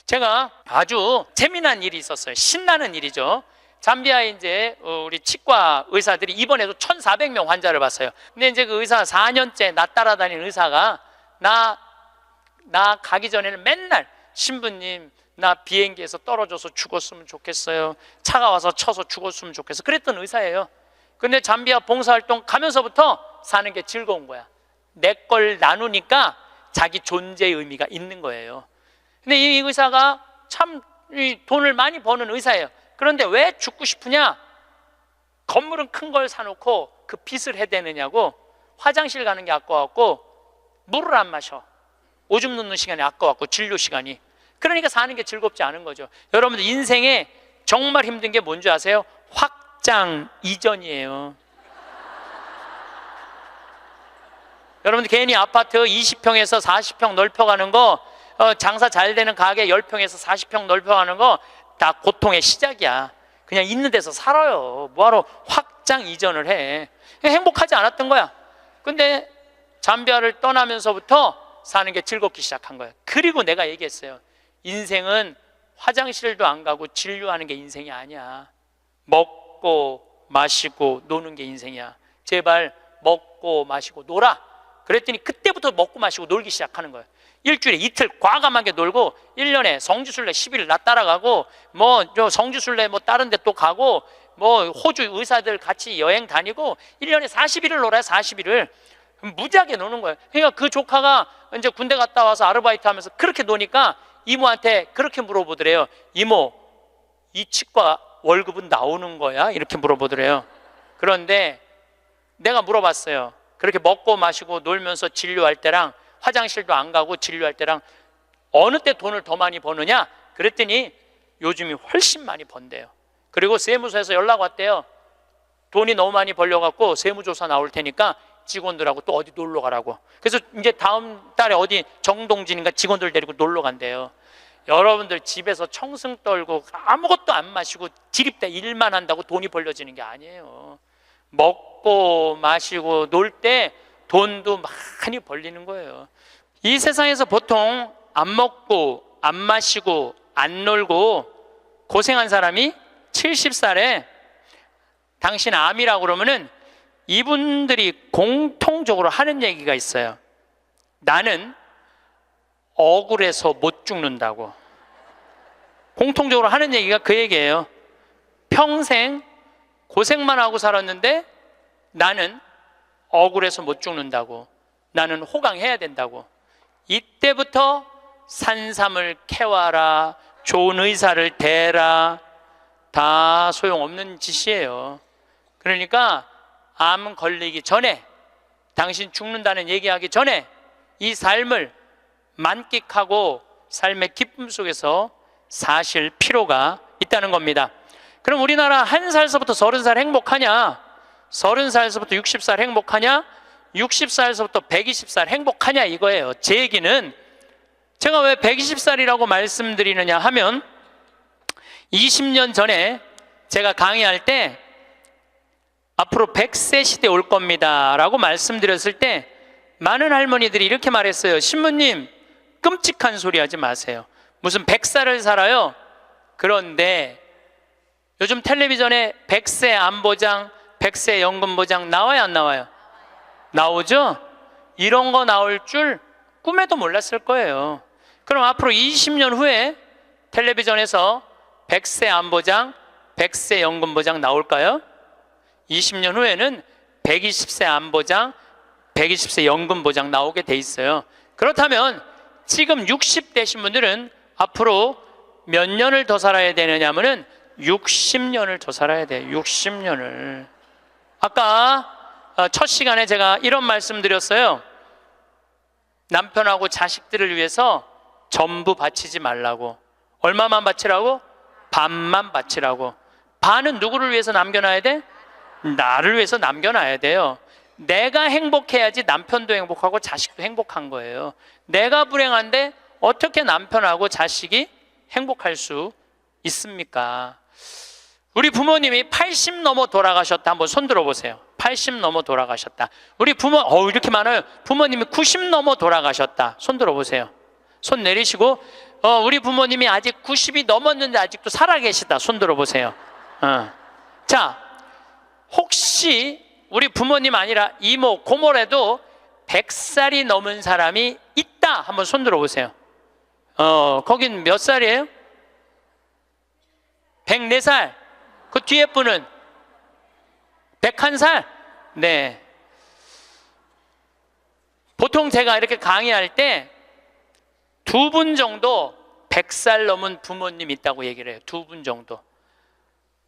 제가 아주 재미난 일이 있었어요. 신나는 일이죠. 잠비아에 이제 우리 치과 의사들이 입원해서 1,400명 환자를 봤어요. 근데 이제 그 의사 4년째 나 따라다니는 의사가 나 가기 전에는 맨날 신부님 나 비행기에서 떨어져서 죽었으면 좋겠어요. 차가 와서 쳐서 죽었으면 좋겠어. 그랬던 의사예요. 근데 잠비아 봉사활동 가면서부터 사는 게 즐거운 거야. 내 걸 나누니까 자기 존재의 의미가 있는 거예요. 근데 이 의사가 참 돈을 많이 버는 의사예요. 그런데 왜 죽고 싶으냐? 건물은 큰 걸 사놓고 그 빚을 해대느냐고. 화장실 가는 게 아까웠고 물을 안 마셔. 오줌 누는 시간이 아까웠고 진료 시간이. 그러니까 사는 게 즐겁지 않은 거죠. 여러분들 인생에 정말 힘든 게 뭔지 아세요? 확장 이전이에요. 여러분들 괜히 아파트 20평에서 40평 넓혀가는 거, 장사 잘 되는 가게 10평에서 40평 넓혀가는 거 다 고통의 시작이야. 그냥 있는 데서 살아요. 뭐하러 확장 이전을 해. 행복하지 않았던 거야. 근데 잠비아를 떠나면서부터 사는 게 즐겁기 시작한 거예요. 그리고 내가 얘기했어요. 인생은 화장실도 안 가고 진료하는 게 인생이 아니야. 먹고 마시고 노는 게 인생이야. 제발 먹고 마시고 놀아. 그랬더니 그때부터 먹고 마시고 놀기 시작하는 거예요. 일주일에 이틀 과감하게 놀고 1년에 성지순례 10일 나 따라가고 뭐 성지순례 뭐 다른 데 또 가고 뭐 호주 의사들 같이 여행 다니고 1년에 40일을 놀아요. 40일을 무지하게 노는 거예요. 그러니까 그 조카가 이제 군대 갔다 와서 아르바이트 하면서 그렇게 노니까 이모한테 그렇게 물어보더래요. 이모, 이 치과 월급은 나오는 거야? 이렇게 물어보더래요. 그런데 내가 물어봤어요. 그렇게 먹고 마시고 놀면서 진료할 때랑 화장실도 안 가고 진료할 때랑 어느 때 돈을 더 많이 버느냐? 그랬더니 요즘이 훨씬 많이 번대요. 그리고 세무서에서 연락 왔대요. 돈이 너무 많이 벌려갖고 세무조사 나올 테니까 직원들하고 또 어디 놀러 가라고. 그래서 이제 다음 달에 어디 정동진인가 직원들 데리고 놀러 간대요. 여러분들 집에서 청승 떨고 아무것도 안 마시고 지립대 일만 한다고 돈이 벌려지는 게 아니에요. 먹고 마시고 놀 때 돈도 많이 벌리는 거예요. 이 세상에서 보통 안 먹고 안 마시고 안 놀고 고생한 사람이 70살에 당신 암이라고 그러면은 이분들이 공통적으로 하는 얘기가 있어요. 나는 억울해서 못 죽는다고. 공통적으로 하는 얘기가 그 얘기예요. 평생 고생만 하고 살았는데 나는 억울해서 못 죽는다고. 나는 호강해야 된다고. 이때부터 산삼을 캐와라, 좋은 의사를 대라, 다 소용없는 짓이에요. 그러니까 암 걸리기 전에, 당신 죽는다는 얘기하기 전에 이 삶을 만끽하고 삶의 기쁨 속에서 사실 필요가 있다는 겁니다. 그럼 우리나라 1살서부터 30살 행복하냐? 30살서부터 60살 행복하냐? 60살서부터 120살 행복하냐 이거예요. 제 얘기는 제가 왜 120살이라고 말씀드리느냐 하면 20년 전에 제가 강의할 때 앞으로 100세 시대 올 겁니다 라고 말씀드렸을 때 많은 할머니들이 이렇게 말했어요. 신부님, 끔찍한 소리 하지 마세요. 무슨 100살을 살아요? 그런데 요즘 텔레비전에 100세 안보장, 100세 연금보장 나와요, 안 나와요? 나오죠? 이런 거 나올 줄 꿈에도 몰랐을 거예요. 그럼 앞으로 20년 후에 텔레비전에서 100세 안보장, 100세 연금보장 나올까요? 20년 후에는 120세 안보장, 120세 연금보장 나오게 돼 있어요. 그렇다면 지금 60대신 분들은 앞으로 몇 년을 더 살아야 되느냐면은 60년을 더 살아야 돼요. 60년을. 아까 첫 시간에 제가 이런 말씀 드렸어요. 남편하고 자식들을 위해서 전부 바치지 말라고. 얼마만 바치라고? 반만 바치라고. 반은 누구를 위해서 남겨놔야 돼? 나를 위해서 남겨놔야 돼요. 내가 행복해야지 남편도 행복하고 자식도 행복한 거예요. 내가 불행한데 어떻게 남편하고 자식이 행복할 수 있습니까? 우리 부모님이 80 넘어 돌아가셨다. 한번 손 들어보세요. 80 넘어 돌아가셨다. 우리 부모, 이렇게 많아요. 부모님이 90 넘어 돌아가셨다. 손 들어보세요. 손 내리시고, 우리 부모님이 아직 90이 넘었는데 아직도 살아계시다. 손 들어보세요. 자, 혹시 우리 부모님 아니라 이모, 고모라도 100살이 넘은 사람이 있다. 한번 손 들어보세요. 거긴 몇 살이에요? 104살. 그 뒤에 분은 101살? 네. 보통 제가 이렇게 강의할 때 2분 정도 100살 넘은 부모님 있다고 얘기를 해요. 2분 정도.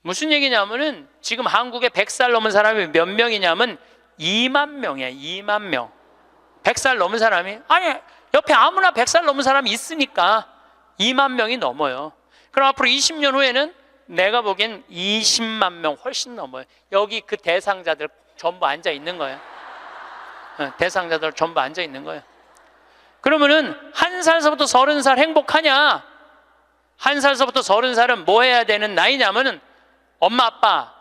무슨 얘기냐면은 지금 한국에 100살 넘은 사람이 몇 명이냐면 2만 명이야. 2만 명. 100살 넘은 사람이, 아니 옆에 아무나 100살 넘은 사람이 있으니까 2만 명이 넘어요. 그럼 앞으로 20년 후에는 내가 보기엔 20만 명 훨씬 넘어요. 여기 그 대상자들 전부 앉아 있는 거예요. 대상자들 전부 앉아 있는 거예요. 그러면은 1살서부터 30살 행복하냐? 1살서부터 30살은 뭐 해야 되는 나이냐면은 엄마 아빠,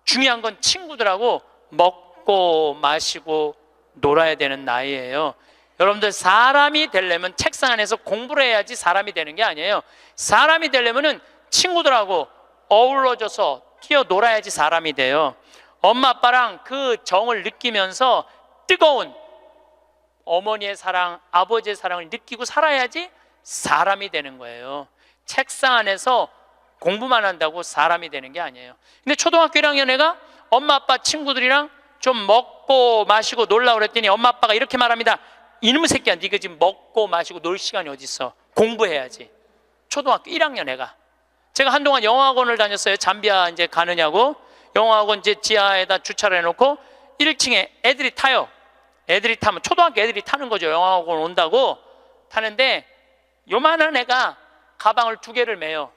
중요한 건 친구들하고 먹고 마시고 놀아야 되는 나이예요. 여러분들, 사람이 되려면 책상 안에서 공부를 해야지 사람이 되는 게 아니에요. 사람이 되려면은 친구들하고 어우러져서 뛰어놀아야지 사람이 돼요. 엄마 아빠랑 그 정을 느끼면서 뜨거운 어머니의 사랑, 아버지의 사랑을 느끼고 살아야지 사람이 되는 거예요. 책상 안에서 공부만 한다고 사람이 되는 게 아니에요. 근데 초등학교 1학년 애가 엄마 아빠 친구들이랑 좀 먹고 마시고 놀라고 그랬더니 엄마 아빠가 이렇게 말합니다. 이놈의 새끼야, 네가 지금 먹고 마시고 놀 시간이 어디 있어? 공부해야지. 초등학교 1학년 애가. 제가 한동안 영어학원을 다녔어요. 잠비아 이제 가느냐고. 영어학원 이제 지하에다 주차를 해놓고 1층에 애들이 타요. 애들이 타면 초등학교 애들이 타는 거죠. 영어학원 온다고 타는데 요만한 애가 가방을 2개를 메요.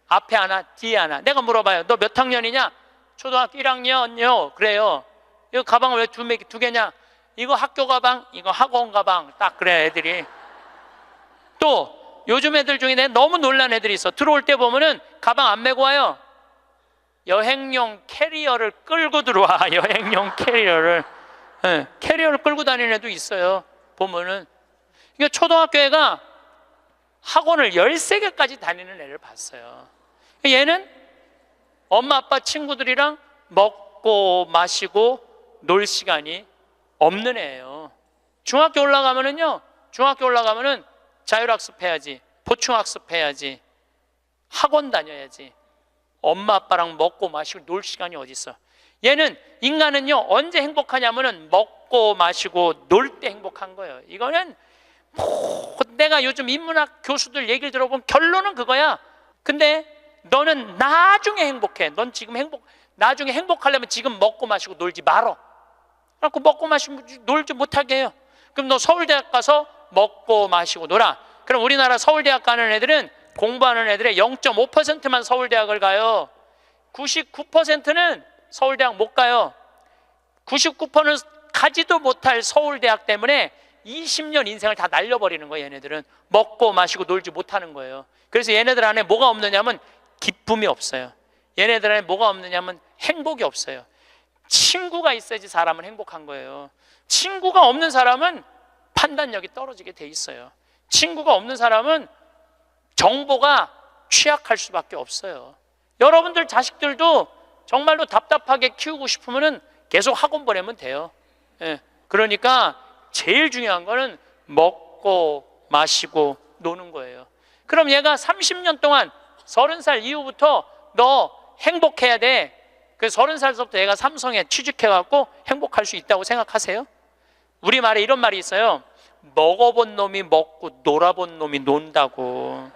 앞에 하나, 뒤에 하나. 내가 물어봐요. 너 몇 학년이냐? 초등학교 1학년요. 그래요. 이거 가방을 왜 2개냐? 이거 학교 가방, 이거 학원 가방. 딱 그래 애들이. 또 요즘 애들 중에 내가 너무 놀란 애들이 있어. 들어올 때 보면은 가방 안 메고 와요. 여행용 캐리어를 끌고 들어와. 여행용 캐리어를. 네, 캐리어를 끌고 다니는 애도 있어요. 보면은. 이게 초등학교 애가 학원을 13개까지 다니는 애를 봤어요. 얘는 엄마 아빠 친구들이랑 먹고 마시고 놀 시간이 없는 애예요. 중학교 올라가면은요, 중학교 올라가면은 자율학습 해야지, 보충학습 해야지, 학원 다녀야지. 엄마 아빠랑 먹고 마시고 놀 시간이 어디 있어? 얘는, 인간은요 언제 행복하냐면은 먹고 마시고 놀 때 행복한 거예요. 이거는 내가 요즘 인문학 교수들 얘기를 들어보면 결론은 그거야. 근데 너는 나중에 행복해. 넌 지금 나중에 행복하려면 지금 먹고 마시고 놀지 말어. 그래갖고 먹고 마시고 놀지 못하게 해요. 그럼 너 서울대학 가서 먹고 마시고 놀아. 그럼 우리나라 서울대학 가는 애들은, 공부하는 애들의 0.5%만 서울대학을 가요. 99%는 서울대학 못 가요. 99%는 가지도 못할 서울대학 때문에 20년 인생을 다 날려버리는 거예요. 얘네들은 먹고 마시고 놀지 못하는 거예요. 그래서 얘네들 안에 뭐가 없느냐면 기쁨이 없어요. 얘네들 안에 뭐가 없느냐면 행복이 없어요. 친구가 있어야지 사람은 행복한 거예요. 친구가 없는 사람은 판단력이 떨어지게 돼 있어요. 친구가 없는 사람은 정보가 취약할 수밖에 없어요. 여러분들 자식들도 정말로 답답하게 키우고 싶으면 계속 학원 보내면 돼요. 예. 그러니까 제일 중요한 거는 먹고 마시고 노는 거예요. 그럼 얘가 30년 동안 30살 이후부터 너 행복해야 돼. 그 30살부터 얘가 삼성에 취직해갖고 행복할 수 있다고 생각하세요? 우리말에 이런 말이 있어요. 먹어본 놈이 먹고 놀아본 놈이 논다고.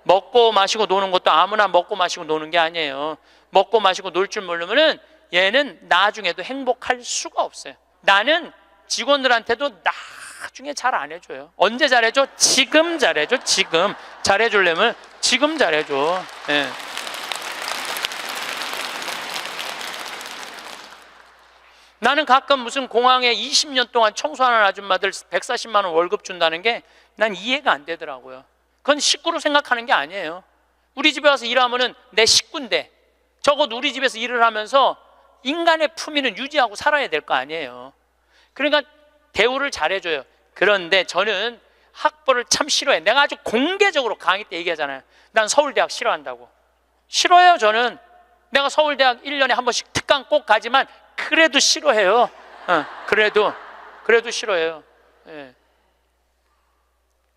먹고 마시고 노는 것도 아무나 먹고 마시고 노는 게 아니에요. 먹고 마시고 놀 줄 모르면은 얘는 나중에도 행복할 수가 없어요. 나는 직원들한테도 나중에 잘 안 해줘요. 언제 잘해줘? 지금 잘해줘. 지금 잘해주려면 지금 잘해줘. 네. 나는 가끔 무슨 공항에 20년 동안 청소하는 아줌마들 140만 원 월급 준다는 게 난 이해가 안 되더라고요. 그건 식구로 생각하는 게 아니에요. 우리 집에 와서 일하면은 내 식구인데 적어도 우리 집에서 일을 하면서 인간의 품위는 유지하고 살아야 될 거 아니에요. 그러니까 대우를 잘해줘요. 그런데 저는 학벌을 참 싫어해. 내가 아주 공개적으로 강의 때 얘기하잖아요. 난 서울대학 싫어한다고. 싫어해요. 저는 내가 서울대학 1년에 한 번씩 특강 꼭 가지만 그래도 싫어해요. 그래도 싫어해요. 예.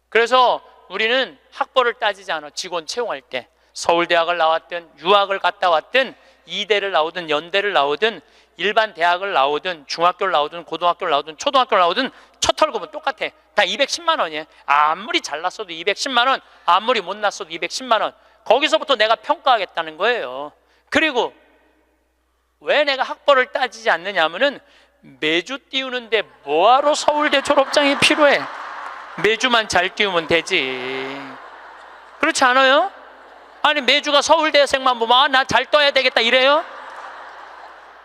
그래서 우리는 학벌을 따지지 않아. 직원 채용할 때 서울대학을 나왔든 유학을 갔다 왔든 이대를 나오든 연대를 나오든 일반 대학을 나오든 중학교를 나오든 고등학교를 나오든 초등학교를 나오든 첫 월급은 똑같아. 다 210만 원이에요. 아무리 잘났어도 210만 원, 아무리 못났어도 210만 원. 거기서부터 내가 평가하겠다는 거예요. 그리고 왜 내가 학벌을 따지지 않느냐 하면은 매주 띄우는데 뭐하러 서울대 졸업장이 필요해? 매주만 잘 띄우면 되지. 그렇지 않아요? 아니 매주가 서울대생만 보면 나 잘 떠야 되겠다 이래요?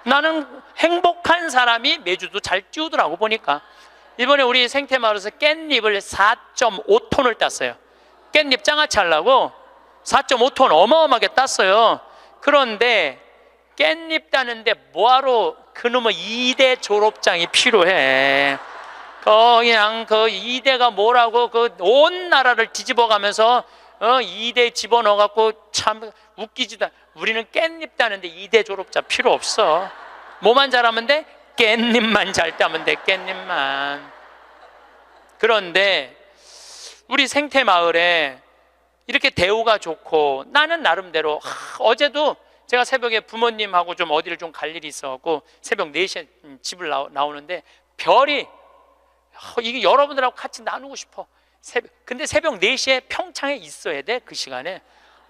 나는 행복한 사람이 매주도 잘 띄우더라고. 보니까 이번에 우리 생태마을에서 깻잎을 4.5톤을 땄어요. 깻잎 장아찌 하려고 4.5톤 어마어마하게 땄어요. 그런데 깻잎 따는데 뭐하러 그놈의 2대 졸업장이 필요해? 그냥 그 2대가 뭐라고 그 온 나라를 뒤집어 가면서 2대 집어넣어갖고 참 웃기지도. 우리는 깻잎 따는데 2대 졸업자 필요 없어. 뭐만 잘하면 돼? 깻잎만 잘 따면 돼. 깻잎만. 그런데 우리 생태마을에 이렇게 대우가 좋고 나는 나름대로 어제도 제가 새벽에 부모님하고 좀 어디를 좀 갈 일이 있어갖고 새벽 4시에 집을 나오는데 별이 이게 여러분들하고 같이 나누고 싶어. 근데 새벽 4시에 평창에 있어야 돼. 그 시간에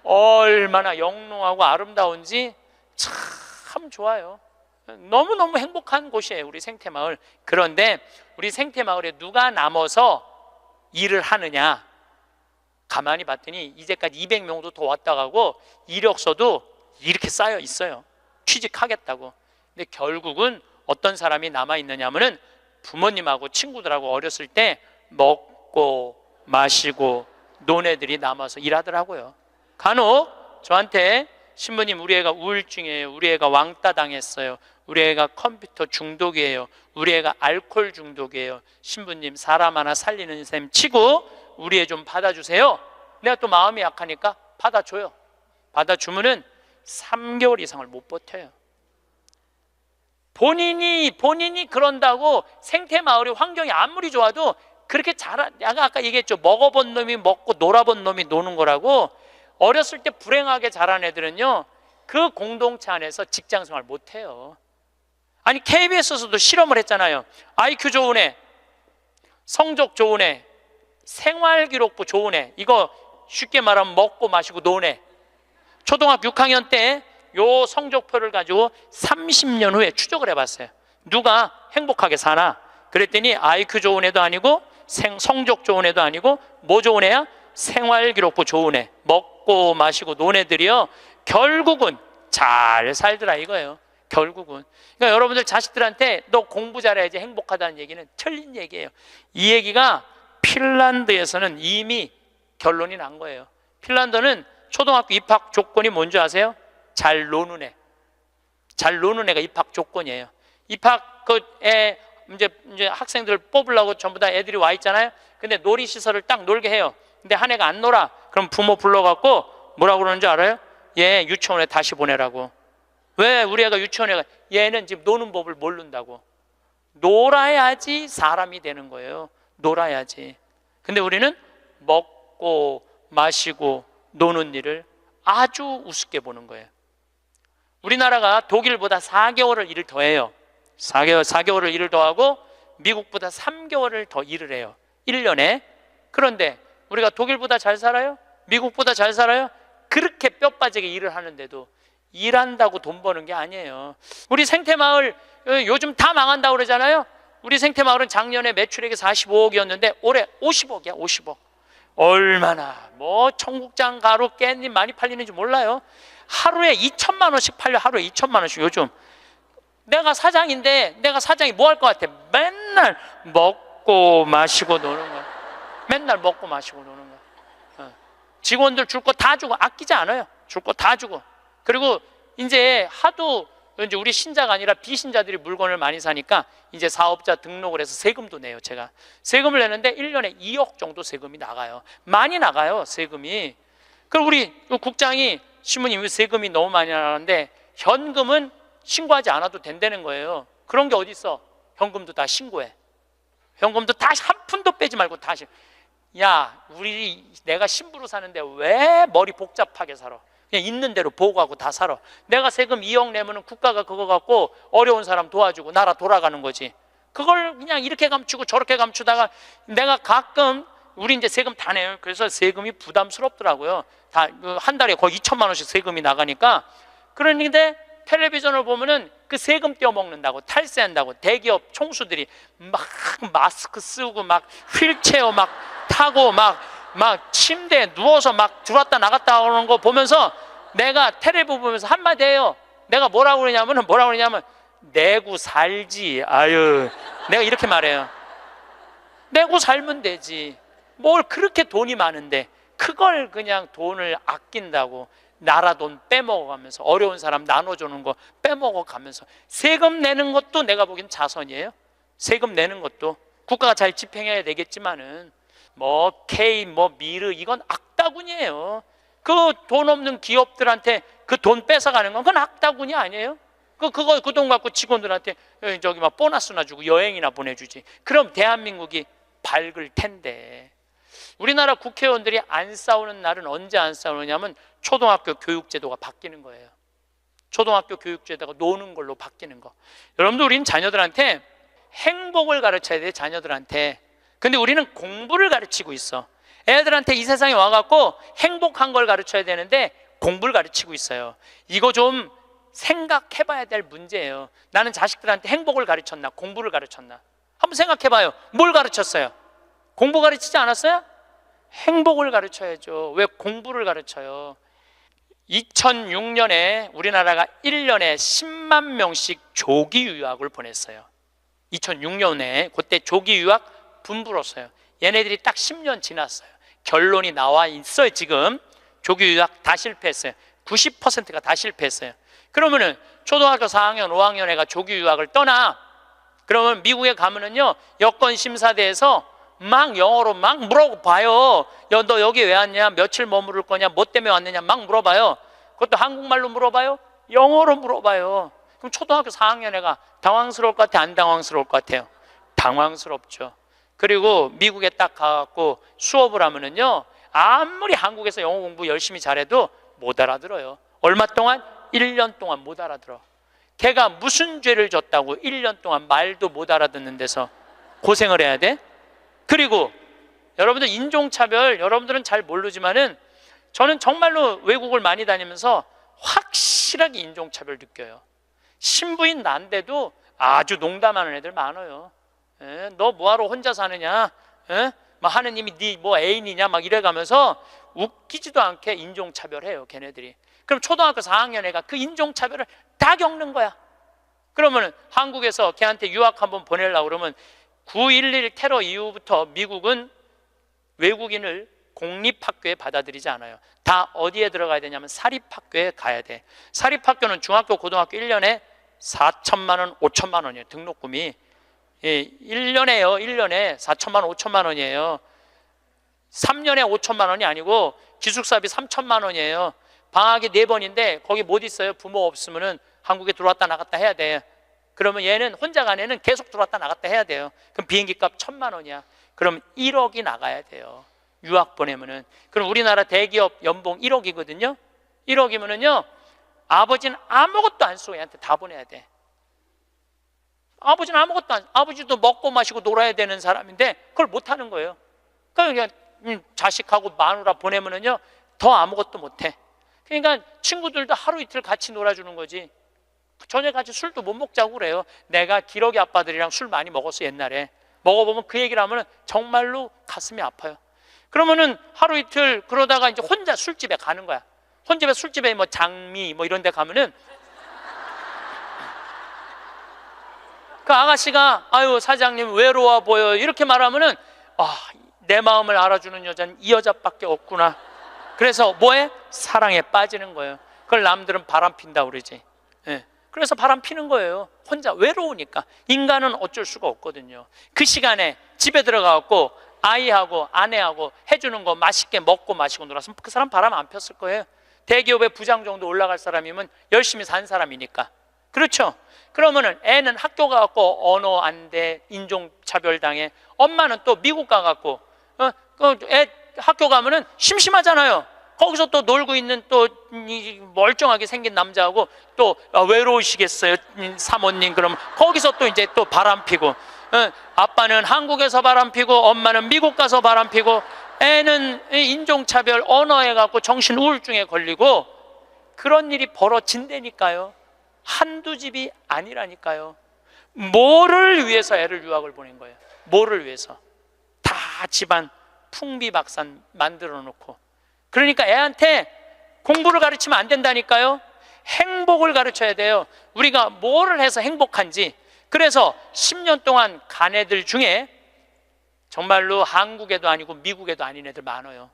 얼마나 영롱하고 아름다운지 참 좋아요. 너무너무 행복한 곳이에요 우리 생태마을. 그런데 우리 생태마을에 누가 남아서 일을 하느냐, 가만히 봤더니 이제까지 200명도 더 왔다 가고 이력서도 이렇게 쌓여 있어요. 취직하겠다고. 근데 결국은 어떤 사람이 남아있느냐 하면은 부모님하고 친구들하고 어렸을 때 먹고 마시고 논 애들이 남아서 일하더라고요. 간혹 저한테 신부님 우리 애가 우울증이에요, 우리 애가 왕따 당했어요, 우리 애가 컴퓨터 중독이에요, 우리 애가 알코올 중독이에요, 신부님 사람 하나 살리는 셈 치고 우리 애 좀 받아주세요. 내가 또 마음이 약하니까 받아줘요. 받아주면은 3개월 이상을 못 버텨요. 본인이 그런다고 생태마을의 환경이 아무리 좋아도 그렇게 내가 아까 얘기했죠. 먹어본 놈이 먹고 놀아본 놈이 노는 거라고. 어렸을 때 불행하게 자란 애들은요 그 공동체 안에서 직장생활 못해요. 아니 KBS에서도 실험을 했잖아요. IQ 좋은 애, 성적 좋은 애, 생활기록부 좋은 애, 이거 쉽게 말하면 먹고 마시고 노는 애. 초등학교 6학년 때 요 성적표를 가지고 30년 후에 추적을 해봤어요. 누가 행복하게 사나? 그랬더니 IQ 좋은 애도 아니고 성적 좋은 애도 아니고 뭐 좋은 애야? 생활기록부 좋은 애, 먹고 마시고 노는 애들이요 결국은 잘 살더라 이거예요. 결국은. 그러니까 여러분들 자식들한테 너 공부 잘해야지 행복하다는 얘기는 틀린 얘기예요. 이 얘기가 핀란드에서는 이미 결론이 난 거예요. 핀란드는 초등학교 입학 조건이 뭔지 아세요? 잘 노는 애. 잘 노는 애가 입학 조건이에요. 입학 애 이제 학생들 뽑으려고 전부 다 애들이 와 있잖아요. 근데 놀이시설을 딱 놀게 해요. 근데 한 애가 안 놀아. 그럼 부모 불러갖고 뭐라고 그러는지 알아요? 얘 유치원에 다시 보내라고. 왜 우리 애가 유치원에 가? 얘는 지금 노는 법을 모른다고. 놀아야지 사람이 되는 거예요. 놀아야지. 근데 우리는 먹고 마시고 노는 일을 아주 우습게 보는 거예요. 우리나라가 독일보다 4개월을 일을 더 해요. 4개월을 일을 더 하고 미국보다 3개월을 더 일을 해요. 1년에. 그런데 우리가 독일보다 잘 살아요? 미국보다 잘 살아요? 그렇게 뼈 빠지게 일을 하는데도 일한다고 돈 버는 게 아니에요. 우리 생태마을 요즘 다 망한다고 그러잖아요. 우리 생태마을은 작년에 매출액이 45억이었는데 올해 50억이야 50억. 얼마나 뭐 청국장 가루 깻잎 많이 팔리는지 몰라요. 하루에 2천만 원씩 팔려. 하루에 2천만 원씩. 요즘 내가 사장인데 내가 사장이 뭐 할 것 같아? 맨날 먹고 마시고 노는 거야. 맨날 먹고 마시고 노는 거야. 직원들 줄 거 다 주고 아끼지 않아요. 줄 거 다 주고. 그리고 이제 하도 이제 우리 신자가 아니라 비신자들이 물건을 많이 사니까 이제 사업자 등록을 해서 세금도 내요. 제가 세금을 내는데 1년에 2억 정도 세금이 나가요. 많이 나가요, 세금이. 그럼 우리 국장이 신부님 세금이 너무 많이 나가는데 현금은 신고하지 않아도 된다는 거예요. 그런 게 어디 있어? 현금도 다 신고해. 현금도 다 한 푼도 빼지 말고 다 야, 내가 신부로 사는데 왜 머리 복잡하게 살아? 그냥 있는 대로 보고하고 다 살아. 내가 세금 2억 내면은 국가가 그거 갖고 어려운 사람 도와주고 나라 돌아가는 거지. 그걸 그냥 이렇게 감추고 저렇게 감추다가 내가 가끔 우리 이제 세금 다 내요. 그래서 세금이 부담스럽더라고요. 다 한 달에 거의 2천만 원씩 세금이 나가니까. 그런데 텔레비전을 보면은 그 세금 떼어먹는다고 탈세한다고 대기업 총수들이 막 마스크 쓰고 막 휠체어 막 타고 막 침대에 누워서 막 들어왔다 나갔다 하는 거 보면서 내가 텔레비 보면서 한마디 해요. 내가 뭐라고 그러냐면 내고 살지. 아유, 내가 이렇게 말해요. 내고 살면 되지. 뭘 그렇게 돈이 많은데 그걸 그냥 돈을 아낀다고 나라 돈 빼먹어가면서 어려운 사람 나눠주는 거 빼먹어가면서 세금 내는 것도 내가 보기엔 자선이에요. 세금 내는 것도 국가가 잘 집행해야 되겠지만은 뭐 K 뭐 미르 이건 악다군이에요. 그 돈 없는 기업들한테 그 돈 뺏어가는 건 그건 악다군이 아니에요. 그 돈 갖고 직원들한테 저기 막 보너스나 주고 여행이나 보내주지. 그럼 대한민국이 밝을 텐데. 우리나라 국회의원들이 안 싸우는 날은 언제 안 싸우느냐면 초등학교 교육제도가 바뀌는 거예요. 초등학교 교육제도가 노는 걸로 바뀌는 거. 여러분들 우리는 자녀들한테 행복을 가르쳐야 돼요. 자녀들한테. 근데 우리는 공부를 가르치고 있어. 애들한테 이 세상에 와갖고 행복한 걸 가르쳐야 되는데 공부를 가르치고 있어요. 이거 좀 생각해봐야 될 문제예요. 나는 자식들한테 행복을 가르쳤나 공부를 가르쳤나 한번 생각해봐요. 뭘 가르쳤어요? 공부 가르치지 않았어요? 행복을 가르쳐야죠. 왜 공부를 가르쳐요? 2006년에 우리나라가 1년에 10만 명씩 조기 유학을 보냈어요. 2006년에 그때 조기 유학 분불었어요. 얘네들이 딱 10년 지났어요. 결론이 나와 있어요. 지금 조기 유학 다 실패했어요. 90%가 다 실패했어요. 그러면은 초등학교 4학년, 5학년 애가 조기 유학을 떠나. 그러면 미국에 가면은요 여권 심사대에서 막 영어로 막 물어봐요. 너 여기 왜 왔냐? 며칠 머무를 거냐? 뭐 때문에 왔느냐? 막 물어봐요. 그것도 한국말로 물어봐요? 영어로 물어봐요. 그럼 초등학교 4학년 애가 당황스러울 것 같아요? 안 당황스러울 것 같아요? 당황스럽죠. 그리고 미국에 딱 가갖고 수업을 하면은요 아무리 한국에서 영어 공부 열심히 잘해도 못 알아들어요. 얼마 동안? 1년 동안 못 알아들어. 걔가 무슨 죄를 졌다고 1년 동안 말도 못 알아듣는 데서 고생을 해야 돼? 그리고 여러분들 인종차별 여러분들은 잘 모르지만은 저는 정말로 외국을 많이 다니면서 확실하게 인종차별 느껴요. 신부인 난데도 아주 농담하는 애들 많아요. 너 뭐하러 혼자 사느냐? 막 하느님이 네 뭐 애인이냐? 막 이래가면서 웃기지도 않게 인종차별해요 걔네들이. 그럼 초등학교 4학년 애가 그 인종차별을 다 겪는 거야. 그러면 한국에서 걔한테 유학 한번 보내려고 그러면 9.11 테러 이후부터 미국은 외국인을 공립학교에 받아들이지 않아요. 다 어디에 들어가야 되냐면 사립학교에 가야 돼. 사립학교는 중학교, 고등학교 1년에 4천만 원, 5천만 원이에요. 등록금이. 1년에요. 1년에 4천만 원, 5천만 원이에요. 3년에 5천만 원이 아니고 기숙사비 3천만 원이에요. 방학이 4번인데 거기 못 있어요. 부모 없으면은 한국에 들어왔다 나갔다 해야 돼. 그러면 얘는 혼자 간 애는 계속 들어왔다 나갔다 해야 돼요. 그럼 비행기 값 1,000만 원이야. 그럼 1억이 나가야 돼요. 유학 보내면은. 그럼 우리나라 대기업 연봉 1억이거든요. 1억이면은요 아버지는 아무것도 안 쓰고 얘한테 다 보내야 돼. 아버지는 아무것도 안, 아버지도 먹고 마시고 놀아야 되는 사람인데 그걸 못 하는 거예요. 그러니까 자식하고 마누라 보내면은요 더 아무것도 못 해. 그러니까 친구들도 하루 이틀 같이 놀아주는 거지. 저녁 같이 술도 못 먹자고 그래요. 내가 기러기 아빠들이랑 술 많이 먹었어 옛날에. 먹어보면 그 얘기를 하면 정말로 가슴이 아파요. 그러면은 하루 이틀 그러다가 이제 혼자 술집에 가는 거야. 혼자 술집에 뭐 장미 뭐 이런 데 가면은 그 아가씨가 아유 사장님 외로워 보여 이렇게 말하면은 내 마음을 알아주는 여자는 이 여자밖에 없구나. 그래서 뭐해? 사랑에 빠지는 거예요. 그걸 남들은 바람 핀다고 그러지. 예. 그래서 바람 피는 거예요. 혼자 외로우니까. 인간은 어쩔 수가 없거든요. 그 시간에 집에 들어가갖고 아이하고 아내하고 해주는 거 맛있게 먹고 마시고 놀았으면 그 사람 바람 안 폈을 거예요. 대기업의 부장 정도 올라갈 사람이면 열심히 산 사람이니까. 그렇죠? 그러면은 애는 학교 가갖고 언어 안 돼, 인종차별 당해. 엄마는 또 미국 가갖고 애 학교 가면은 심심하잖아요. 거기서 또 놀고 있는 또 멀쩡하게 생긴 남자하고 또 외로우시겠어요, 사모님. 그러면 거기서 또 이제 또 바람 피고, 아빠는 한국에서 바람 피고 엄마는 미국 가서 바람 피고, 애는 인종차별 언어에 갖고 정신 우울증에 걸리고, 그런 일이 벌어진다니까요. 한두 집이 아니라니까요. 뭐를 위해서 애를 유학을 보낸 거예요? 뭐를 위해서? 다 집안 풍비박산 만들어 놓고. 그러니까 애한테 공부를 가르치면 안 된다니까요. 행복을 가르쳐야 돼요. 우리가 뭐를 해서 행복한지. 그래서 10년 동안 간 애들 중에 정말로 한국에도 아니고 미국에도 아닌 애들 많아요.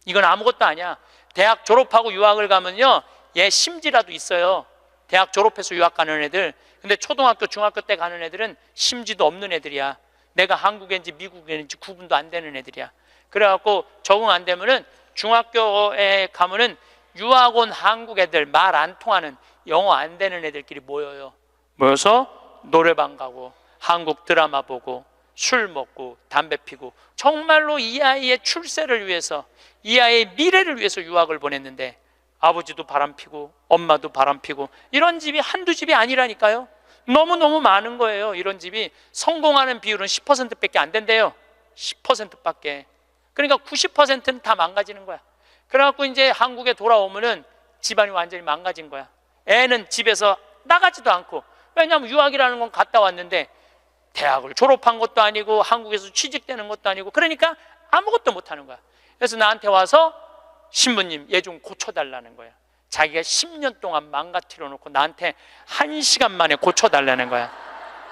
이건 아무것도 아니야. 대학 졸업하고 유학을 가면요, 얘 심지라도 있어요. 대학 졸업해서 유학 가는 애들. 근데 초등학교 중학교 때 가는 애들은 심지도 없는 애들이야. 내가 한국인지 미국인지 구분도 안 되는 애들이야. 그래갖고 적응 안 되면은 중학교에 가면은 유학 온 한국 애들, 말 안 통하는, 영어 안 되는 애들끼리 모여요. 모여서 노래방 가고 한국 드라마 보고 술 먹고 담배 피고. 정말로 이 아이의 출세를 위해서, 이 아이의 미래를 위해서 유학을 보냈는데 아버지도 바람 피고 엄마도 바람 피고. 이런 집이 한두 집이 아니라니까요. 너무너무 많은 거예요. 이런 집이. 성공하는 비율은 10%밖에 안 된대요. 10%밖에. 그러니까 90%는 다 망가지는 거야. 그래갖고 이제 한국에 돌아오면은 집안이 완전히 망가진 거야. 애는 집에서 나가지도 않고. 왜냐하면 유학이라는 건 갔다 왔는데 대학을 졸업한 것도 아니고 한국에서 취직되는 것도 아니고, 그러니까 아무것도 못하는 거야. 그래서 나한테 와서 신부님, 얘 좀 고쳐달라는 거야. 자기가 10년 동안 망가뜨려 놓고 나한테 1시간 만에 고쳐달라는 거야.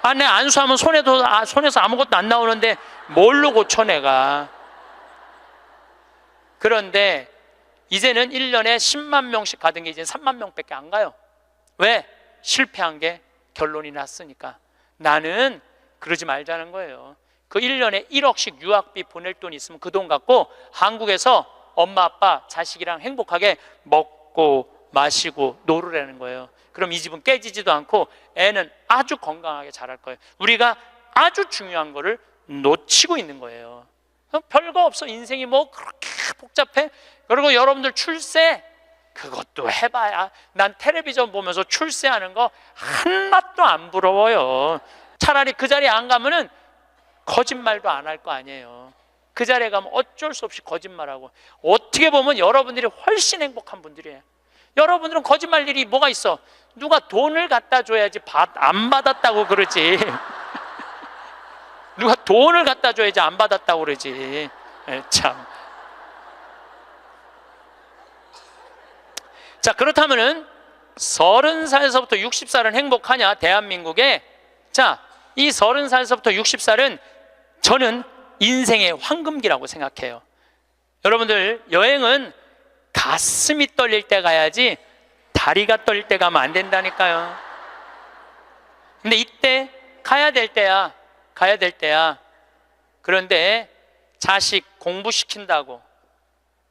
아, 내 안수하면 손에서 아무것도 안 나오는데 뭘로 고쳐 내가. 그런데 이제는 1년에 10만 명씩 가던 게 이제 3만 명밖에 안 가요. 왜? 실패한 게 결론이 났으니까. 나는 그러지 말자는 거예요. 그 1년에 1억씩 유학비 보낼 돈이 있으면 그 돈 갖고 한국에서 엄마 아빠 자식이랑 행복하게 먹고 마시고 놀으라는 거예요. 그럼 이 집은 깨지지도 않고 애는 아주 건강하게 자랄 거예요. 우리가 아주 중요한 거를 놓치고 있는 거예요. 별거 없어. 인생이 뭐 그렇게 복잡해? 그리고 여러분들 출세, 그것도 해봐야. 난 텔레비전 보면서 출세하는 거 하나도 안 부러워요. 차라리 그 자리에 안 가면은 거짓말도 안 할 거 아니에요. 그 자리에 가면 어쩔 수 없이 거짓말하고. 어떻게 보면 여러분들이 훨씬 행복한 분들이에요. 여러분들은 거짓말 일이 뭐가 있어? 누가 돈을 갖다 줘야지 안 받았다고 그러지. 누가 돈을 갖다 줘야지 안 받았다고 그러지. 참. 자, 그렇다면은 30살에서부터 60살은 행복하냐? 대한민국에. 자, 이 30살에서부터 60살은 저는 인생의 황금기라고 생각해요. 여러분들, 여행은 가슴이 떨릴 때 가야지 다리가 떨릴 때 가면 안 된다니까요. 근데 이때 가야 될 때야. 가야 될 때야. 그런데 자식 공부시킨다고,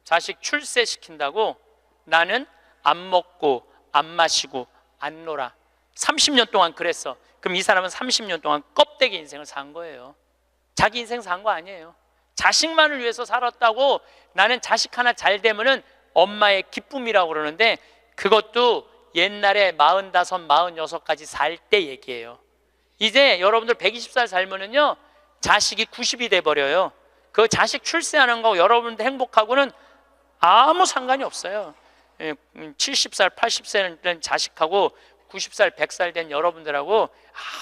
자식 출세시킨다고 나는 안 먹고 안 마시고 안 놀아. 30년 동안 그랬어. 그럼 이 사람은 30년 동안 껍데기 인생을 산 거예요. 자기 인생 산 거 아니에요. 자식만을 위해서 살았다고. 나는 자식 하나 잘 되면은 엄마의 기쁨이라고 그러는데, 그것도 옛날에 45, 46까지 살 때 얘기예요. 이제 여러분들 120살 살면은요, 자식이 90이 돼버려요. 그 자식 출세하는 거 여러분들 행복하고는 아무 상관이 없어요. 70살, 80살 된 자식하고 90살, 100살 된 여러분들하고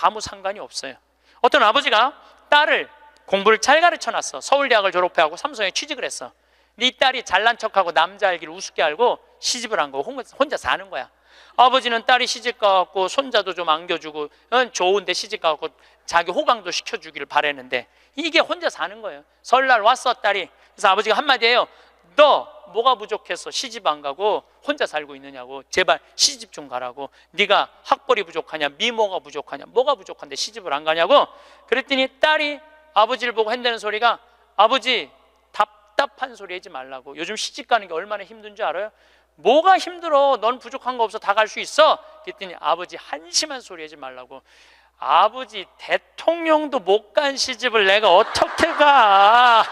아무 상관이 없어요. 어떤 아버지가 딸을 공부를 잘 가르쳐놨어. 서울대학을 졸업해하고 삼성에 취직을 했어. 근데 이 딸이 잘난 척하고 남자 알기를 우습게 알고 시집을 한 거, 혼자 사는 거야. 아버지는 딸이 시집 가갖고 손자도 좀 안겨주고 좋은데 시집 가갖고 자기 호강도 시켜주기를 바랬는데 이게 혼자 사는 거예요. 설날 왔어 딸이. 그래서 아버지가 한마디 해요. 너 뭐가 부족해서 시집 안 가고 혼자 살고 있느냐고. 제발 시집 좀 가라고. 네가 학벌이 부족하냐, 미모가 부족하냐, 뭐가 부족한데 시집을 안 가냐고. 그랬더니 딸이 아버지를 보고 한다는 소리가, 아버지 답답한 소리 하지 말라고. 요즘 시집 가는 게 얼마나 힘든 줄 알아요? 뭐가 힘들어? 넌 부족한 거 없어. 다 갈 수 있어. 그랬더니 아버지 한심한 소리 하지 말라고. 아버지 대통령도 못 간 시집을 내가 어떻게 가?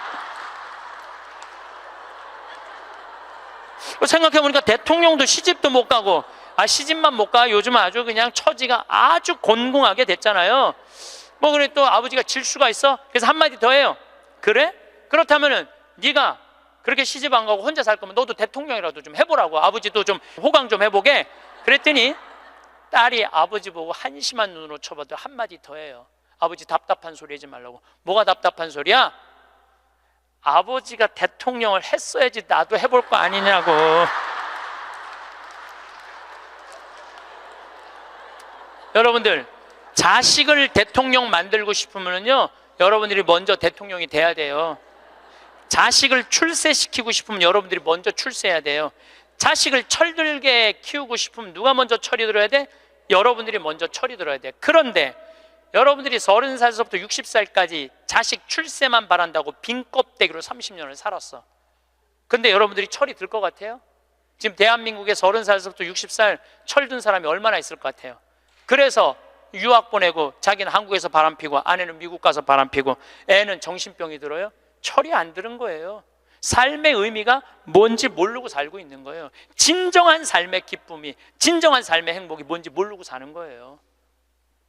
생각해보니까 대통령도 시집도 못 가고, 시집만 못 가. 요즘 아주 그냥 처지가 아주 곤궁하게 됐잖아요. 뭐 그래, 또 아버지가 질 수가 있어? 그래서 한마디 더 해요. 그래? 그렇다면은 네가 그렇게 시집 안 가고 혼자 살 거면 너도 대통령이라도 좀 해보라고. 아버지도 좀 호강 좀 해보게. 그랬더니 딸이 아버지 보고 한심한 눈으로 쳐봐도 한마디 더 해요. 아버지 답답한 소리 하지 말라고. 뭐가 답답한 소리야? 아버지가 대통령을 했어야지 나도 해볼 거 아니냐고. 여러분들, 자식을 대통령 만들고 싶으면요, 여러분들이 먼저 대통령이 돼야 돼요. 자식을 출세시키고 싶으면 여러분들이 먼저 출세해야 돼요. 자식을 철들게 키우고 싶으면 누가 먼저 철이 들어야 돼? 여러분들이 먼저 철이 들어야 돼. 그런데 여러분들이 30살에서부터 60살까지 자식 출세만 바란다고 빈 껍데기로 30년을 살았어. 근데 여러분들이 철이 들 것 같아요? 지금 대한민국에 30살에서부터 60살 철든 사람이 얼마나 있을 것 같아요? 그래서 유학 보내고 자기는 한국에서 바람피고 아내는 미국 가서 바람피고 애는 정신병이 들어요? 철이 안 들은 거예요. 삶의 의미가 뭔지 모르고 살고 있는 거예요. 진정한 삶의 기쁨이, 진정한 삶의 행복이 뭔지 모르고 사는 거예요.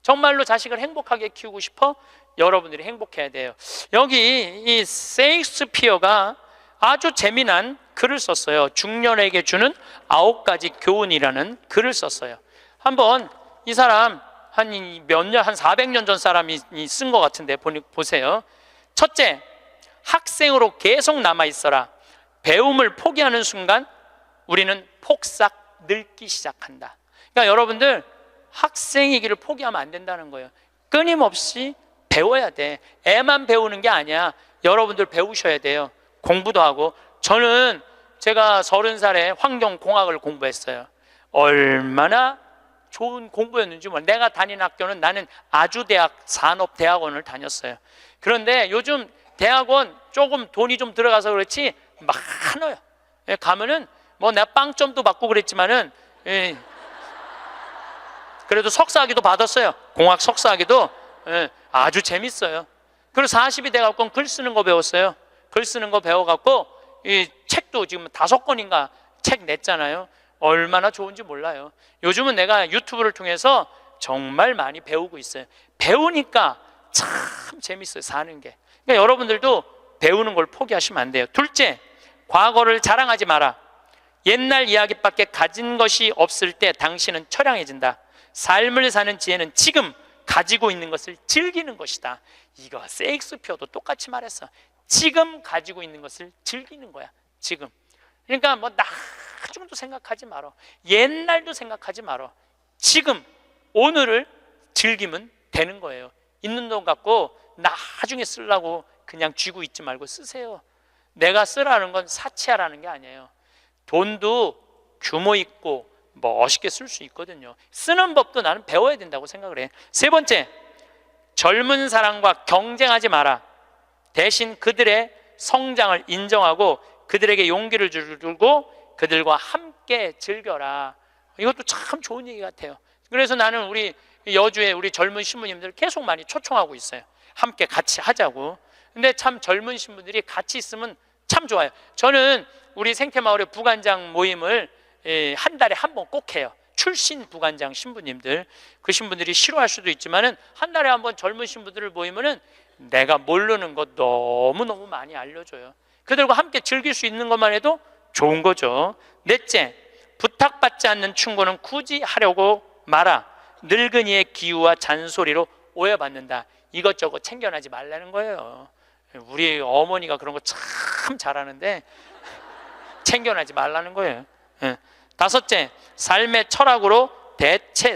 정말로 자식을 행복하게 키우고 싶어? 여러분들이 행복해야 돼요. 여기 이 셰익스피어가 아주 재미난 글을 썼어요. 중년에게 주는 9가지 교훈이라는 글을 썼어요. 한번 이 사람 한 몇 년, 한 400년 전 사람이 쓴 것 같은데 보세요. 첫째, 학생으로 계속 남아있어라. 배움을 포기하는 순간 우리는 폭삭 늙기 시작한다. 그러니까 여러분들, 학생이기를 포기하면 안 된다는 거예요. 끊임없이 배워야 돼. 애만 배우는 게 아니야. 여러분들 배우셔야 돼요. 공부도 하고. 저는 제가 30살에 환경공학을 공부했어요. 얼마나 좋은 공부였는지 몰라요. 내가 다닌 학교는, 나는 아주대학 산업대학원을 다녔어요. 그런데 요즘 대학원 조금 돈이 좀 들어가서 그렇지 많아요. 가면은 뭐 내가 빵점도 받고 그랬지만은, 그래도 석사학위도 받았어요. 공학 석사학위도. 아주 재밌어요. 그리고 40이 돼갖고 글 쓰는 거 배웠어요. 글 쓰는 거 배워갖고 이 책도 지금 5권인가 책 냈잖아요. 얼마나 좋은지 몰라요. 요즘은 내가 유튜브를 통해서 정말 많이 배우고 있어요. 배우니까 참 재밌어요, 사는 게. 그러니까 여러분들도 배우는 걸 포기하시면 안 돼요. 둘째, 과거를 자랑하지 마라. 옛날 이야기밖에 가진 것이 없을 때 당신은 처량해진다. 삶을 사는 지혜는 지금 가지고 있는 것을 즐기는 것이다. 이거 셰익스피어도 똑같이 말했어. 지금 가지고 있는 것을 즐기는 거야. 지금. 그러니까 뭐 나중도 생각하지 말어. 옛날도 생각하지 말어. 지금 오늘을 즐기면 되는 거예요. 있는 돈 갖고 나중에 쓰려고 그냥 쥐고 있지 말고 쓰세요. 내가 쓰라는 건 사치하라는 게 아니에요. 돈도 규모 있고 멋있게 쓸 수 있거든요. 쓰는 법도 나는 배워야 된다고 생각을 해. 세 번째, 젊은 사람과 경쟁하지 마라. 대신 그들의 성장을 인정하고 그들에게 용기를 주고 그들과 함께 즐겨라. 이것도 참 좋은 얘기 같아요. 그래서 나는 우리 여주에 우리 젊은 신부님들 계속 많이 초청하고 있어요. 함께 같이 하자고. 근데 참 젊은 신부들이 같이 있으면 참 좋아요. 저는 우리 생태마을의 부관장 모임을 한 달에 한 번 꼭 해요. 출신 부관장 신부님들, 그 신부들이 싫어할 수도 있지만은 한 달에 한 번 젊은 신부들을 모이면은 내가 모르는 것 너무너무 많이 알려줘요. 그들과 함께 즐길 수 있는 것만 해도 좋은 거죠. 넷째, 부탁받지 않는 충고는 굳이 하려고 마라. 늙은이의 기우와 잔소리로 오해받는다. 이것저것 챙겨나지 말라는 거예요. 우리 어머니가 그런 거 참 잘하는데 챙겨나지 말라는 거예요. 다섯째, 삶의 철학으로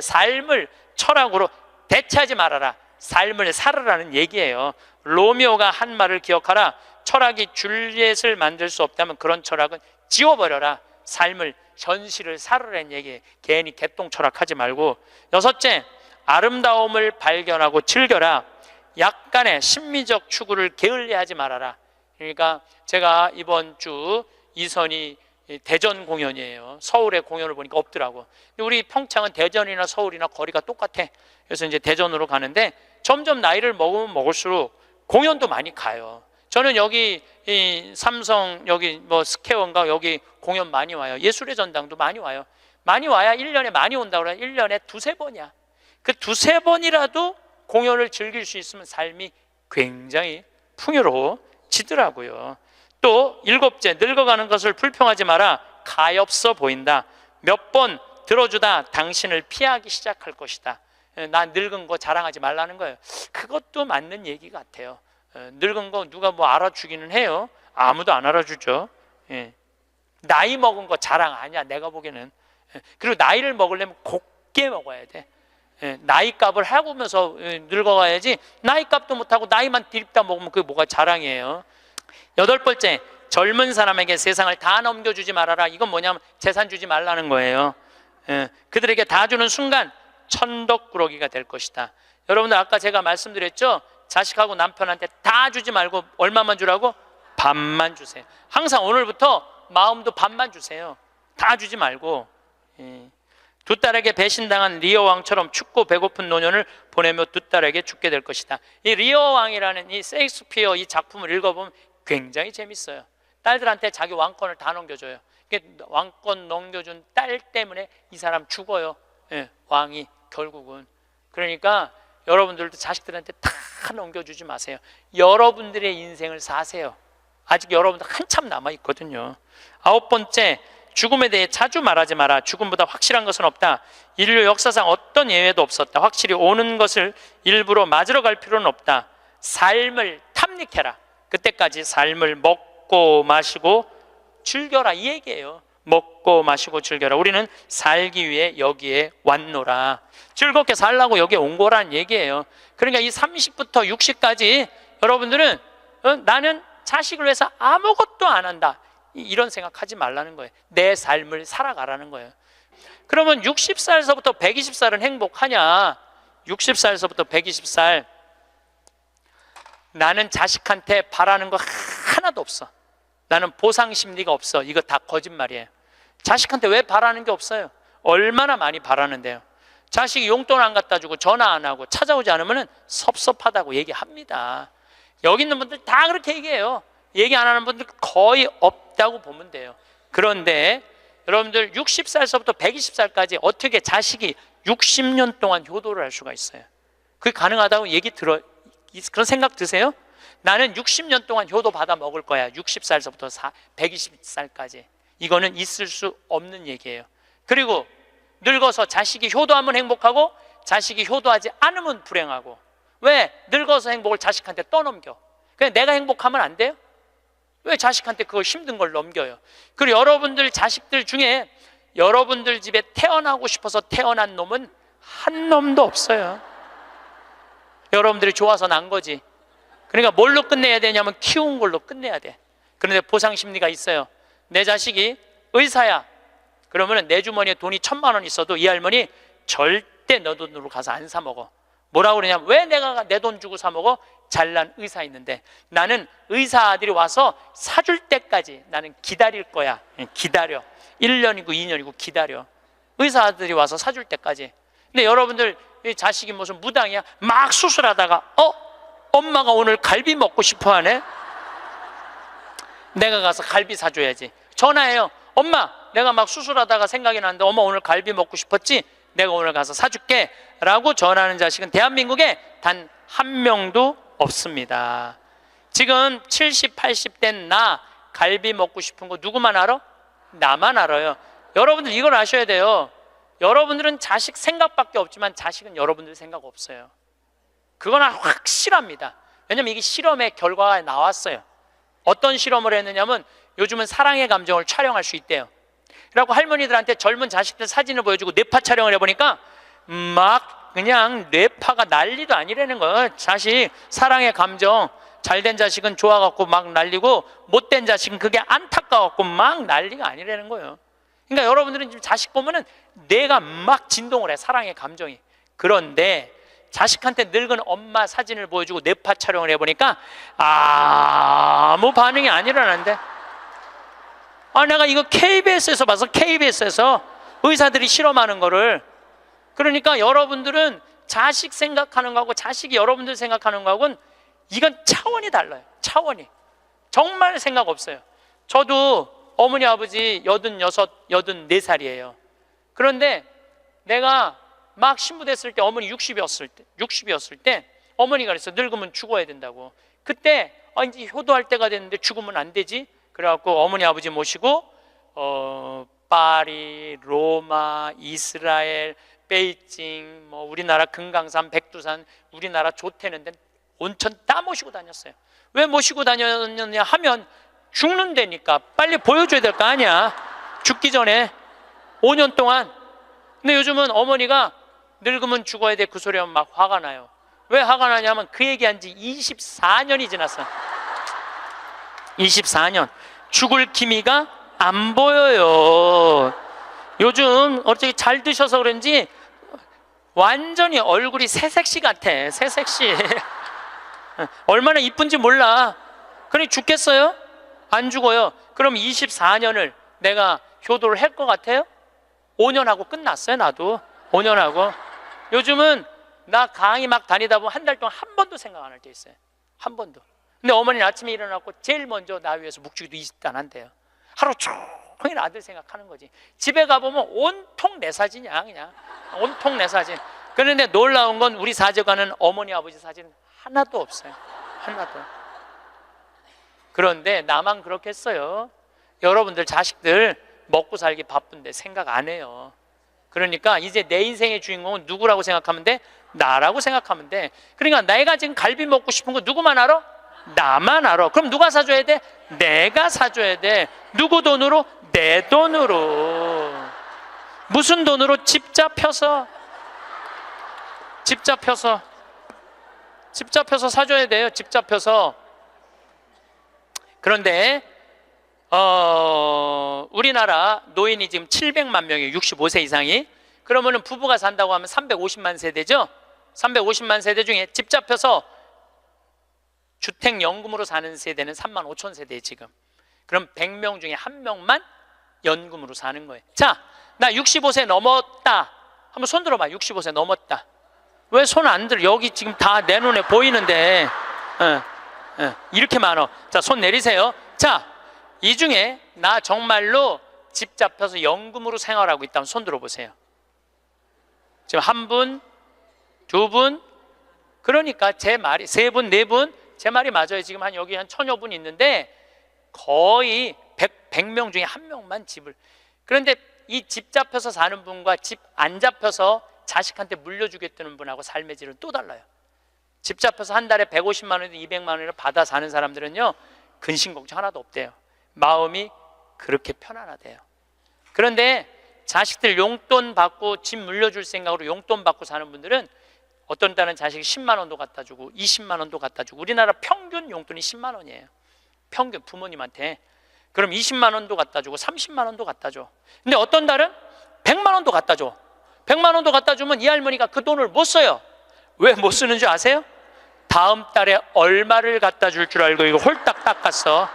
삶을 철학으로 대체하지 말아라. 삶을 살으라는 얘기예요. 로미오가 한 말을 기억하라. 철학이 줄리엣을 만들 수 없다면 그런 철학은 지워버려라. 삶을, 현실을 살으라는 얘기에 괜히 개똥 철학하지 말고. 여섯째, 아름다움을 발견하고 즐겨라. 약간의 심미적 추구를 게을리하지 말아라. 그러니까 제가 이번 주 이선이 대전 공연이에요. 서울에 공연을 보니까 없더라고. 근데 우리 평창은 대전이나 서울이나 거리가 똑같아. 그래서 이제 대전으로 가는데 점점 나이를 먹으면 먹을수록 공연도 많이 가요. 저는 여기 이 삼성 여기 뭐 스퀘어인가 여기 공연 많이 와요. 예술의 전당도 많이 와요. 많이 와야 1년에 많이 온다고 그래요. 1년에 두세 번이야. 그 두세 번이라도 공연을 즐길 수 있으면 삶이 굉장히 풍요로워지더라고요. 또 일곱째, 늙어가는 것을 불평하지 마라. 가엾어 보인다. 몇 번 들어주다 당신을 피하기 시작할 것이다. 나 늙은 거 자랑하지 말라는 거예요. 그것도 맞는 얘기 같아요. 늙은 거 누가 뭐 알아주기는 해요. 아무도 안 알아주죠. 나이 먹은 거 자랑 아니야, 내가 보기에는. 그리고 나이를 먹으려면 곱게 먹어야 돼. 나이 값을 하고면서 늙어가야지. 나이 값도 못하고 나이만 디립다 먹으면 그게 뭐가 자랑이에요. 여덟 번째, 젊은 사람에게 세상을 다 넘겨주지 말아라. 이건 뭐냐면 재산 주지 말라는 거예요. 그들에게 다 주는 순간 천덕꾸러기가 될 것이다. 여러분들 아까 제가 말씀드렸죠? 자식하고 남편한테 다 주지 말고 얼마만 주라고? 반만 주세요. 항상 오늘부터 마음도 반만 주세요. 다 주지 말고. 두 딸에게 배신당한 리어 왕처럼 춥고 배고픈 노년을 보내며 두 딸에게 죽게 될 것이다. 이 리어 왕이라는 이 셰익스피어 이 작품을 읽어보면 굉장히 재밌어요. 딸들한테 자기 왕권을 다 넘겨줘요. 왕권 넘겨준 딸 때문에 이 사람 죽어요. 왕이 결국은. 그러니까 여러분들도 자식들한테 다 넘겨주지 마세요. 여러분들의 인생을 사세요. 아직 여러분들 한참 남아있거든요. 아홉 번째, 죽음에 대해 자주 말하지 마라. 죽음보다 확실한 것은 없다. 인류 역사상 어떤 예외도 없었다. 확실히 오는 것을 일부러 맞으러 갈 필요는 없다. 삶을 탐닉해라. 그때까지 삶을 먹고 마시고 즐겨라, 이 얘기예요. 먹고 마시고 즐겨라. 우리는 살기 위해 여기에 왔노라. 즐겁게 살라고 여기에 온 거란 얘기예요. 그러니까 이 30부터 60까지 여러분들은 나는 자식을 위해서 아무것도 안 한다, 이런 생각하지 말라는 거예요. 내 삶을 살아가라는 거예요. 그러면 60살서부터 120살은 행복하냐? 60살서부터 120살 나는 자식한테 바라는 거 하나도 없어. 나는 보상 심리가 없어. 이거 다 거짓말이에요. 자식한테 왜 바라는 게 없어요? 얼마나 많이 바라는데요. 자식이 용돈 안 갖다 주고 전화 안 하고 찾아오지 않으면 섭섭하다고 얘기합니다. 여기 있는 분들 다 그렇게 얘기해요. 얘기 안 하는 분들 거의 없다고 보면 돼요. 그런데 여러분들 60살서부터 120살까지 어떻게 자식이 60년 동안 효도를 할 수가 있어요? 그게 가능하다고 얘기 들어, 그런 생각 드세요? 나는 60년 동안 효도 받아 먹을 거야. 60살서부터 120살까지. 이거는 있을 수 없는 얘기예요. 그리고 늙어서 자식이 효도하면 행복하고 자식이 효도하지 않으면 불행하고. 왜? 늙어서 행복을 자식한테 떠넘겨. 그냥 내가 행복하면 안 돼요? 왜 자식한테 그걸 힘든 걸 넘겨요? 그리고 여러분들 자식들 중에 여러분들 집에 태어나고 싶어서 태어난 놈은 한 놈도 없어요. 여러분들이 좋아서 난 거지. 그러니까 뭘로 끝내야 되냐면 키운 걸로 끝내야 돼. 그런데 보상 심리가 있어요. 내 자식이 의사야. 그러면 내 주머니에 돈이 1,000만 원 있어도 이 할머니 절대 너 돈으로 가서 안 사 먹어. 뭐라고 그러냐면, 왜 내가 내 돈 주고 사 먹어? 잘난 의사 있는데. 나는 의사들이 와서 사줄 때까지 나는 기다릴 거야. 기다려. 1년이고 2년이고 기다려. 의사들이 와서 사줄 때까지. 근데 여러분들 자식이 무슨 무당이야? 막 수술하다가 엄마가 오늘 갈비 먹고 싶어 하네? 내가 가서 갈비 사줘야지. 전화해요. 엄마, 내가 막 수술하다가 생각이 나는데 엄마 오늘 갈비 먹고 싶었지? 내가 오늘 가서 사줄게 라고 전화하는 자식은 대한민국에 단 한 명도 없습니다. 지금 70, 80 된 나 갈비 먹고 싶은 거 누구만 알아? 나만 알아요. 여러분들 이걸 아셔야 돼요. 여러분들은 자식 생각밖에 없지만 자식은 여러분들 생각 없어요. 그건 확실합니다. 왜냐면 이게 실험의 결과가 나왔어요. 어떤 실험을 했느냐면 요즘은 사랑의 감정을 촬영할 수 있대요. 그래갖고 할머니들한테 젊은 자식들 사진을 보여주고 뇌파 촬영을 해보니까 막 그냥 뇌파가 난리도 아니라는 거예요. 자식 사랑의 감정 잘된 자식은 좋아갖고 막 난리고 못된 자식은 그게 안타까워갖고 막 난리가 아니라는 거예요. 그러니까 여러분들은 지금 자식 보면은 내가 막 진동을 해, 사랑의 감정이. 그런데 자식한테 늙은 엄마 사진을 보여주고 뇌파 촬영을 해보니까 아무 반응이 안 일어나는데, 내가 이거 KBS에서 봐서, KBS에서 의사들이 실험하는 거를. 그러니까 여러분들은 자식 생각하는 거하고 자식이 여러분들 생각하는 거하고는 이건 차원이 달라요. 차원이 정말 생각 없어요. 저도 어머니 아버지 86, 84살이에요 그런데 내가 막 신부됐을 때, 어머니 60이었을 때 어머니가 그랬어. 늙으면 죽어야 된다고. 그때 이제 효도할 때가 됐는데 죽으면 안 되지. 그래갖고 어머니 아버지 모시고 파리, 로마, 이스라엘, 베이징, 뭐 우리나라 금강산, 백두산, 우리나라 좋다는 데 온천 다 모시고 다녔어요. 왜 모시고 다녔느냐 하면 죽는다니까. 빨리 보여줘야 될 거 아니야, 죽기 전에 5년 동안. 근데 요즘은 어머니가 늙으면 죽어야 돼 그 소리 하면 막 화가 나요. 왜 화가 나냐면 그 얘기한 지 24년이 지났어. 24년 죽을 기미가 안 보여요. 요즘 어떻게 잘 드셔서 그런지 완전히 얼굴이 새색시 같아. 새색시. 얼마나 이쁜지 몰라. 그러니 죽겠어요? 안 죽어요. 그럼 24년을 내가 효도를 할 것 같아요? 5년 하고 끝났어요. 나도 5년 하고. 요즘은 나 강의 막 다니다 보면 한 달 동안 한 번도 생각 안 할 때 있어요. 한 번도. 근데 어머니는 아침에 일어나고 제일 먼저 나 위해서 묵주기도 20단 한대요. 하루 종일 아들 생각하는 거지. 집에 가보면 온통 내 사진이야. 그냥 온통 내 사진. 그런데 놀라운 건 우리 사제관은 어머니 아버지 사진 하나도 없어요. 하나도. 그런데 나만 그렇겠어요? 여러분들 자식들 먹고 살기 바쁜데 생각 안 해요. 그러니까 이제 내 인생의 주인공은 누구라고 생각하면 돼? 나라고 생각하면 돼. 그러니까 내가 지금 갈비 먹고 싶은 거 누구만 알아? 나만 알아. 그럼 누가 사줘야 돼? 내가 사줘야 돼. 누구 돈으로? 내 돈으로. 무슨 돈으로? 집 잡혀서 사줘야 돼요. 집 잡혀서. 그런데 우리나라 노인이 지금 700만 명이에요. 65세 이상이. 그러면은 부부가 산다고 하면 350만 세대죠. 350만 세대 중에 집 잡혀서 주택연금으로 사는 세대는 3만 5천 세대예요 지금. 그럼 100명 중에 1명만 연금으로 사는 거예요. 자, 나 65세 넘었다. 한번 손 들어봐. 65세 넘었다. 왜 손 안 들어? 여기 지금 다 내 눈에 보이는데 이렇게 많어. 자, 손 내리세요. 자, 이 중에 나 정말로 집 잡혀서 연금으로 생활하고 있다면 손 들어보세요. 지금 한 분, 두 분, 그러니까 제 말이 세 분, 네 분, 제 말이 맞아요. 지금 여기 한 1000여 분 있는데 거의 100명 중에 1명만 집을. 그런데 이 집 잡혀서 사는 분과 집 안 잡혀서 자식한테 물려주겠다는 분하고 삶의 질은 또 달라요. 집 잡혀서 한 달에 150만 원이나 200만 원을 받아 사는 사람들은요, 근심 걱정 하나도 없대요. 마음이 그렇게 편안하대요. 그런데 자식들 용돈 받고 집 물려줄 생각으로 용돈 받고 사는 분들은 어떤 딸은 자식이 10만 원도 갖다 주고 20만 원도 갖다 주고. 우리나라 평균 용돈이 10만 원이에요. 평균 부모님한테. 그럼 20만 원도 갖다 주고 30만 원도 갖다 줘. 근데 어떤 달은 100만 원도 갖다 줘. 100만 원도 갖다 주면 이 할머니가 그 돈을 못 써요. 왜 못 쓰는 줄 아세요? 다음 달에 얼마를 갖다 줄 줄 알고 이거 홀딱 닦았어.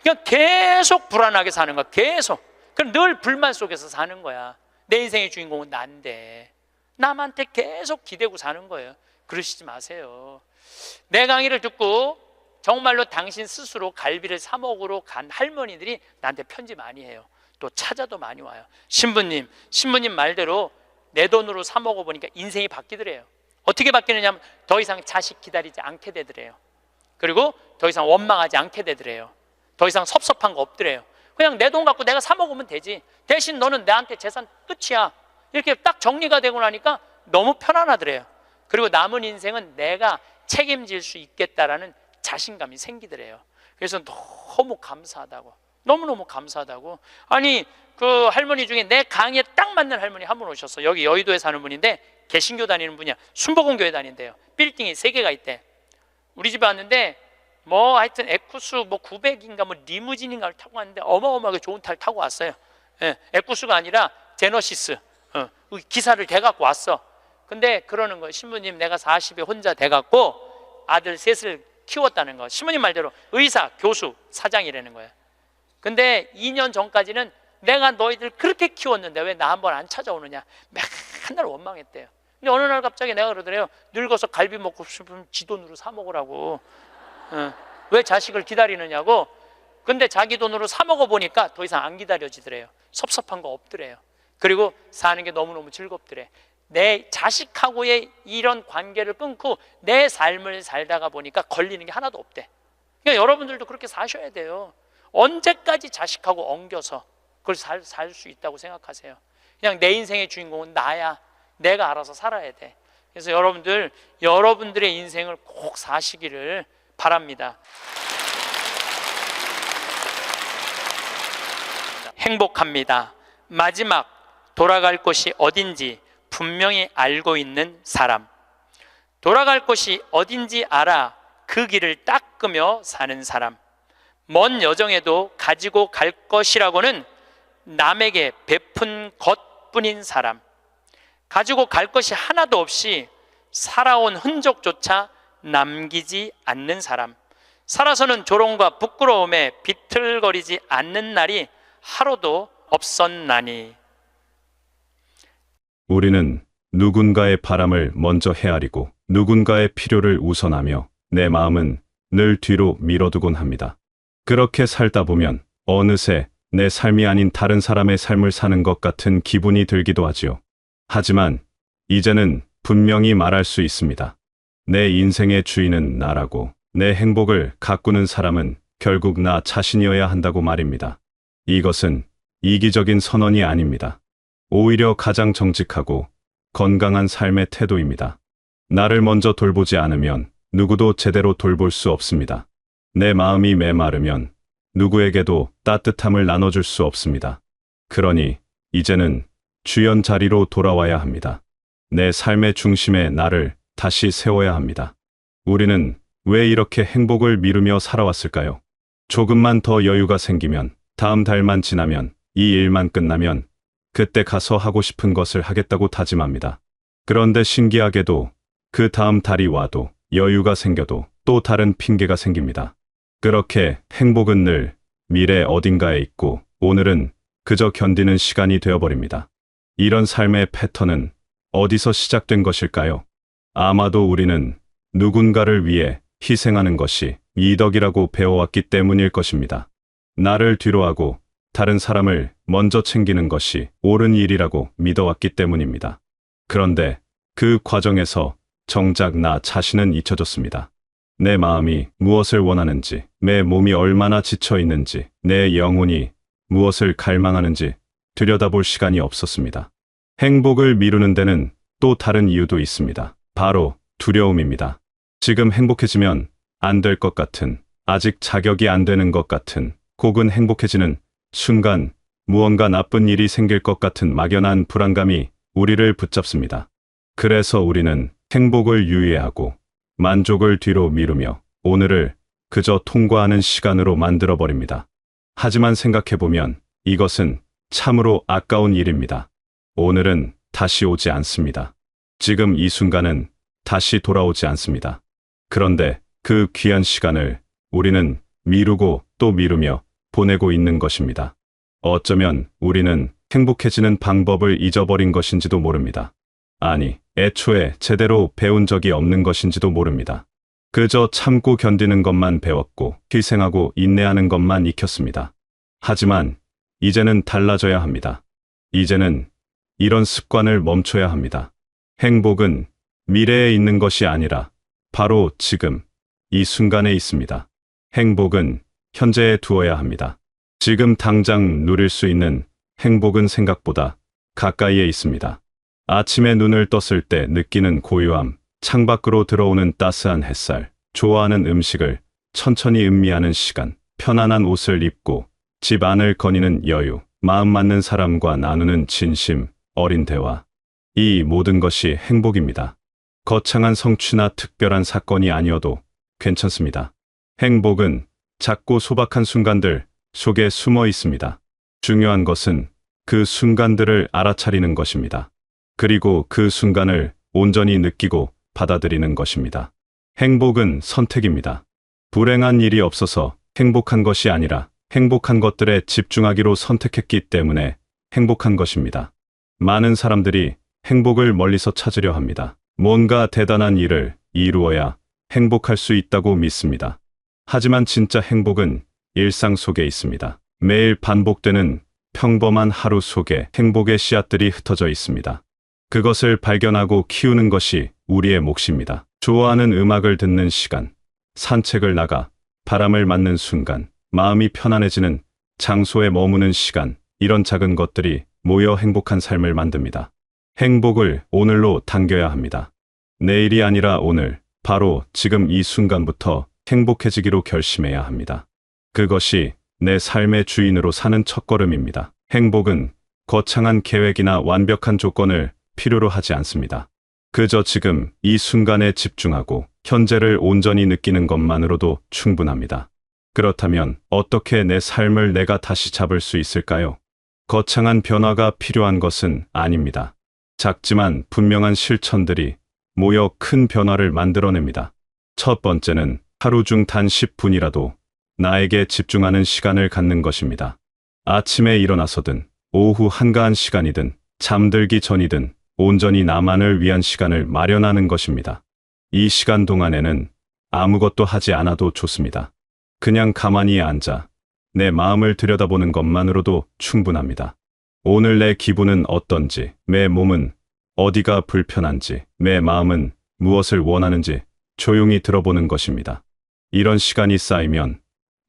그냥 계속 불안하게 사는 거야. 계속. 그럼 늘 불만 속에서 사는 거야. 내 인생의 주인공은 난데 남한테 계속 기대고 사는 거예요. 그러시지 마세요. 내 강의를 듣고 정말로 당신 스스로 갈비를 사 먹으러 간 할머니들이 나한테 편지 많이 해요. 또 찾아도 많이 와요. 신부님 말대로 내 돈으로 사 먹어보니까 인생이 바뀌더래요. 어떻게 바뀌느냐면 더 이상 자식 기다리지 않게 되더래요. 그리고 더 이상 원망하지 않게 되더래요. 더 이상 섭섭한 거 없더래요. 그냥 내 돈 갖고 내가 사 먹으면 되지. 대신 너는 나한테 재산 끝이야. 이렇게 딱 정리가 되고 나니까 너무 편안하더래요. 그리고 남은 인생은 내가 책임질 수 있겠다라는 자신감이 생기더래요. 그래서 너무 감사하다고. 너무너무 감사하다고. 아니 그 할머니 중에 내 강의에 딱 맞는 할머니 한 분 오셨어. 여기 여의도에 사는 분인데 개신교 다니는 분이야. 순복음교회 다닌대요. 빌딩이 3개가 있대. 우리 집에 왔는데 뭐 하여튼 에쿠스 뭐 900인가 뭐 리무진인가를 타고 왔는데 어마어마하게 좋은 차를 타고 왔어요. 예, 에쿠스가 아니라 제너시스. 기사를 대갖고 왔어. 근데 그러는 거예요. 신부님, 내가 40에 혼자 돼갖고 아들 셋을 키웠다는 거. 신부님 말대로 의사, 교수, 사장이라는 거예요. 근데 2년 전까지는 내가 너희들 그렇게 키웠는데 왜 나 한번 안 찾아오느냐, 맨날 원망했대요. 근데 어느 날 갑자기 내가 그러더래요. 늙어서 갈비 먹고 싶으면 지 돈으로 사 먹으라고. 왜 자식을 기다리느냐고. 근데 자기 돈으로 사 먹어보니까 더 이상 안 기다려지더래요. 섭섭한 거 없더래요. 그리고 사는 게 너무너무 즐겁더래. 내 자식하고의 이런 관계를 끊고 내 삶을 살다가 보니까 걸리는 게 하나도 없대. 그러니까 여러분들도 그렇게 사셔야 돼요. 언제까지 자식하고 엉겨서 그걸 살 수 있다고 생각하세요? 그냥 내 인생의 주인공은 나야. 내가 알아서 살아야 돼. 그래서 여러분들의 인생을 꼭 사시기를 바랍니다. 행복합니다. 마지막 돌아갈 곳이 어딘지 분명히 알고 있는 사람. 돌아갈 곳이 어딘지 알아 그 길을 닦으며 사는 사람. 먼 여정에도 가지고 갈 것이라고는 남에게 베푼 것뿐인 사람. 가지고 갈 것이 하나도 없이 살아온 흔적조차 남기지 않는 사람. 살아서는 조롱과 부끄러움에 비틀거리지 않는 날이 하루도 없었나니. 우리는 누군가의 바람을 먼저 헤아리고 누군가의 필요를 우선하며 내 마음은 늘 뒤로 밀어두곤 합니다. 그렇게 살다 보면 어느새 내 삶이 아닌 다른 사람의 삶을 사는 것 같은 기분이 들기도 하지요. 하지만 이제는 분명히 말할 수 있습니다. 내 인생의 주인은 나라고, 내 행복을 가꾸는 사람은 결국 나 자신이어야 한다고 말입니다. 이것은 이기적인 선언이 아닙니다. 오히려 가장 정직하고 건강한 삶의 태도입니다. 나를 먼저 돌보지 않으면 누구도 제대로 돌볼 수 없습니다. 내 마음이 메마르면 누구에게도 따뜻함을 나눠줄 수 없습니다. 그러니 이제는 주연 자리로 돌아와야 합니다. 내 삶의 중심에 나를 다시 세워야 합니다. 우리는 왜 이렇게 행복을 미루며 살아왔을까요? 조금만 더 여유가 생기면, 다음 달만 지나면, 이 일만 끝나면 그때 가서 하고 싶은 것을 하겠다고 다짐합니다. 그런데 신기하게도 그 다음 달이 와도 여유가 생겨도 또 다른 핑계가 생깁니다. 그렇게 행복은 늘 미래 어딘가에 있고 오늘은 그저 견디는 시간이 되어버립니다. 이런 삶의 패턴은 어디서 시작된 것일까요? 아마도 우리는 누군가를 위해 희생하는 것이 이덕이라고 배워왔기 때문일 것입니다. 나를 뒤로하고 다른 사람을 먼저 챙기는 것이 옳은 일이라고 믿어왔기 때문입니다. 그런데 그 과정에서 정작 나 자신은 잊혀졌습니다. 내 마음이 무엇을 원하는지, 내 몸이 얼마나 지쳐 있는지, 내 영혼이 무엇을 갈망하는지 들여다볼 시간이 없었습니다. 행복을 미루는 데는 또 다른 이유도 있습니다. 바로 두려움입니다. 지금 행복해지면 안 될 것 같은, 아직 자격이 안 되는 것 같은, 혹은 행복해지는 순간 무언가 나쁜 일이 생길 것 같은 막연한 불안감이 우리를 붙잡습니다. 그래서 우리는 행복을 유예하고 만족을 뒤로 미루며 오늘을 그저 통과하는 시간으로 만들어버립니다. 하지만 생각해보면 이것은 참으로 아까운 일입니다. 오늘은 다시 오지 않습니다. 지금 이 순간은 다시 돌아오지 않습니다. 그런데 그 귀한 시간을 우리는 미루고 또 미루며 보내고 있는 것입니다. 어쩌면 우리는 행복해지는 방법을 잊어버린 것인지도 모릅니다. 아니, 애초에 제대로 배운 적이 없는 것인지도 모릅니다. 그저 참고 견디는 것만 배웠고 희생하고 인내하는 것만 익혔습니다. 하지만 이제는 달라져야 합니다. 이제는 이런 습관을 멈춰야 합니다. 행복은 미래에 있는 것이 아니라 바로 지금 이 순간에 있습니다. 행복은 현재에 두어야 합니다. 지금 당장 누릴 수 있는 행복은 생각보다 가까이에 있습니다. 아침에 눈을 떴을 때 느끼는 고요함, 창밖으로 들어오는 따스한 햇살, 좋아하는 음식을 천천히 음미하는 시간, 편안한 옷을 입고 집 안을 거니는 여유, 마음 맞는 사람과 나누는 진심, 어린 대화. 이 모든 것이 행복입니다. 거창한 성취나 특별한 사건이 아니어도 괜찮습니다. 행복은 작고 소박한 순간들 속에 숨어 있습니다. 중요한 것은 그 순간들을 알아차리는 것입니다. 그리고 그 순간을 온전히 느끼고 받아들이는 것입니다. 행복은 선택입니다. 불행한 일이 없어서 행복한 것이 아니라 행복한 것들에 집중하기로 선택했기 때문에 행복한 것입니다. 많은 사람들이 행복을 멀리서 찾으려 합니다. 뭔가 대단한 일을 이루어야 행복할 수 있다고 믿습니다. 하지만 진짜 행복은 일상 속에 있습니다. 매일 반복되는 평범한 하루 속에 행복의 씨앗들이 흩어져 있습니다. 그것을 발견하고 키우는 것이 우리의 몫입니다. 좋아하는 음악을 듣는 시간, 산책을 나가 바람을 맞는 순간, 마음이 편안해지는 장소에 머무는 시간, 이런 작은 것들이 모여 행복한 삶을 만듭니다. 행복을 오늘로 당겨야 합니다. 내일이 아니라 오늘, 바로 지금 이 순간부터 행복해지기로 결심해야 합니다. 그것이 내 삶의 주인으로 사는 첫걸음입니다. 행복은 거창한 계획이나 완벽한 조건을 필요로 하지 않습니다. 그저 지금 이 순간에 집중하고 현재를 온전히 느끼는 것만으로도 충분합니다. 그렇다면 어떻게 내 삶을 내가 다시 잡을 수 있을까요? 거창한 변화가 필요한 것은 아닙니다. 작지만 분명한 실천들이 모여 큰 변화를 만들어냅니다. 첫 번째는 하루 중 단 10분이라도 나에게 집중하는 시간을 갖는 것입니다. 아침에 일어나서든 오후 한가한 시간이든 잠들기 전이든 온전히 나만을 위한 시간을 마련하는 것입니다. 이 시간 동안에는 아무것도 하지 않아도 좋습니다. 그냥 가만히 앉아 내 마음을 들여다보는 것만으로도 충분합니다. 오늘 내 기분은 어떤지, 내 몸은 어디가 불편한지, 내 마음은 무엇을 원하는지 조용히 들어보는 것입니다. 이런 시간이 쌓이면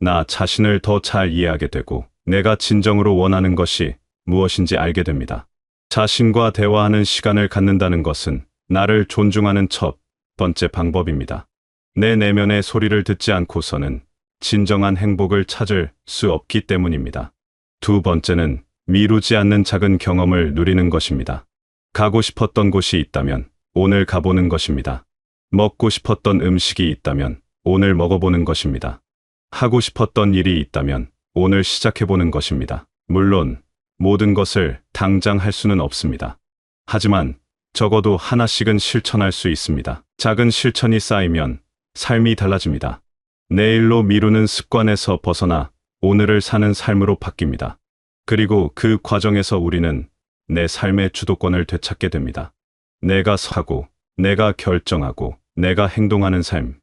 나 자신을 더 잘 이해하게 되고 내가 진정으로 원하는 것이 무엇인지 알게 됩니다. 자신과 대화하는 시간을 갖는다는 것은 나를 존중하는 첫 번째 방법입니다. 내 내면의 소리를 듣지 않고서는 진정한 행복을 찾을 수 없기 때문입니다. 두 번째는 미루지 않는 작은 경험을 누리는 것입니다. 가고 싶었던 곳이 있다면 오늘 가보는 것입니다. 먹고 싶었던 음식이 있다면 오늘 먹어보는 것입니다. 하고 싶었던 일이 있다면 오늘 시작해보는 것입니다. 물론 모든 것을 당장 할 수는 없습니다. 하지만 적어도 하나씩은 실천할 수 있습니다. 작은 실천이 쌓이면 삶이 달라집니다. 내일로 미루는 습관에서 벗어나 오늘을 사는 삶으로 바뀝니다. 그리고 그 과정에서 우리는 내 삶의 주도권을 되찾게 됩니다. 내가 하고, 내가 결정하고, 내가 행동하는 삶.